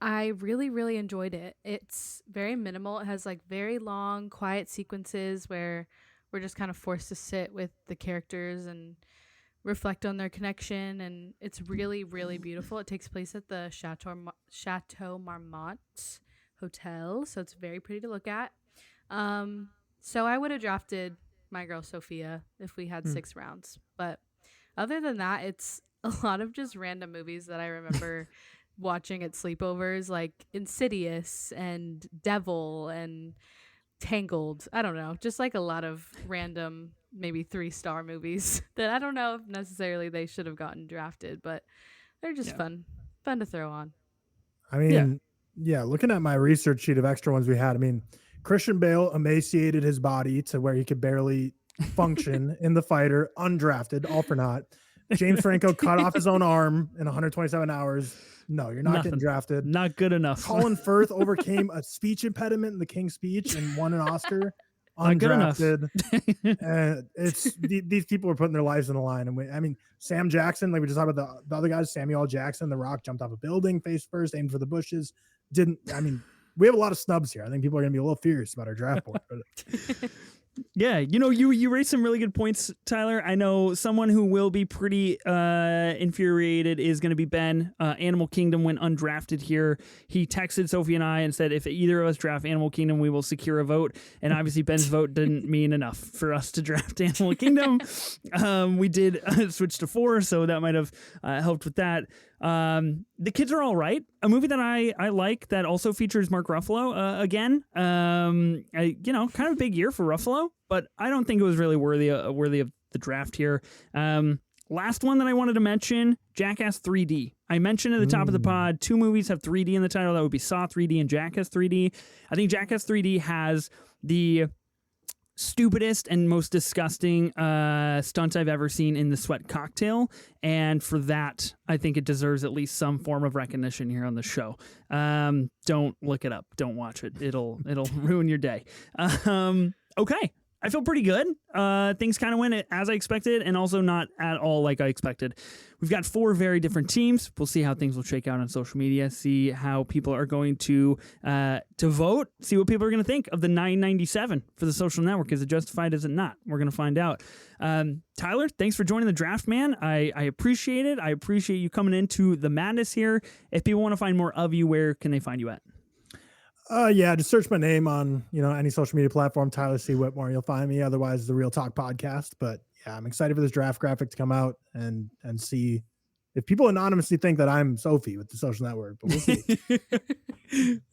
I really, really enjoyed it. It's very minimal. It has like very long, quiet sequences where we're just kind of forced to sit with the characters and reflect on their connection. And it's really, really beautiful. It takes place at the Chateau Marmont Hotel. So it's very pretty to look at. So I would have drafted my girl Sophia if we had 6 rounds. But other than that, it's a lot of just random movies that I remember watching at sleepovers, like Insidious and Devil and Tangled. I don't know, just like a lot of random maybe 3-star movies that I don't know if necessarily they should have gotten drafted, but they're just fun to throw on. I mean, looking at my research sheet of extra ones we had, I mean, Christian Bale emaciated his body to where he could barely function in The Fighter, undrafted, all for naught. James Franco cut off his own arm in 127 hours. No, you're not getting drafted. Not good enough. Colin Firth overcame a speech impediment in The King's Speech and won an Oscar. Not good enough. It's these people are putting their lives on the line. And Sam Jackson, like we just talked about the other guys, Samuel L. Jackson, The Rock jumped off a building face first, aimed for the bushes. We have a lot of snubs here. I think people are going to be a little furious about our draft board. But yeah, you raised some really good points, Tyler. I know someone who will be pretty infuriated is going to be Ben. Animal Kingdom went undrafted here. He texted Sophie and I and said, if either of us draft Animal Kingdom, we will secure a vote. And obviously Ben's vote didn't mean enough for us to draft Animal Kingdom. We did switch to 4, so that might have helped with that. The Kids Are All Right, a movie that I like that also features Mark Ruffalo again. Kind of a big year for Ruffalo, but I don't think it was really worthy of the draft here. Last one that I wanted to mention, Jackass 3D. I mentioned at the top of the pod, 2 movies have 3D in the title. That would be Saw 3D and Jackass 3D. I think Jackass 3D has the stupidest and most disgusting stunt I've ever seen in the Sweat Cocktail, and for that I think it deserves at least some form of recognition here on the show. Don't look it up, don't watch it, it'll ruin your day. Okay, I feel pretty good. Things kind of went as I expected, and also not at all like I expected. We've got 4 very different teams. We'll see how things will shake out on social media, see how people are going to vote, see what people are going to think of the $9.97 for the social network. Is it justified? Is it not? We're going to find out. Tyler, thanks for joining the draft, man. I appreciate it. I appreciate you coming into the madness here. If people want to find more of you, where can they find you at? Just search my name on, any social media platform, Tyler C. Whitmore. You'll find me. Otherwise, the ReelTok Podcast. But yeah, I'm excited for this draft graphic to come out and see if people anonymously think that I'm Sophie with the social network. But we'll see.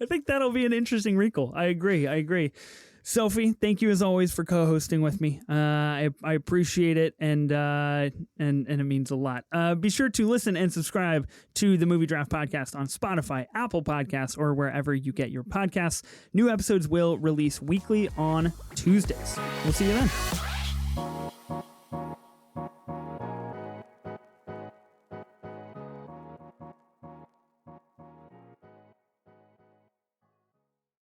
I think that'll be an interesting wrinkle. I agree. Sophie, thank you as always for co-hosting with me. I appreciate it, and it means a lot. Be sure to listen and subscribe to the Movie Draft Podcast on Spotify, Apple Podcasts, or wherever you get your podcasts. New episodes will release weekly on Tuesdays. We'll see you then.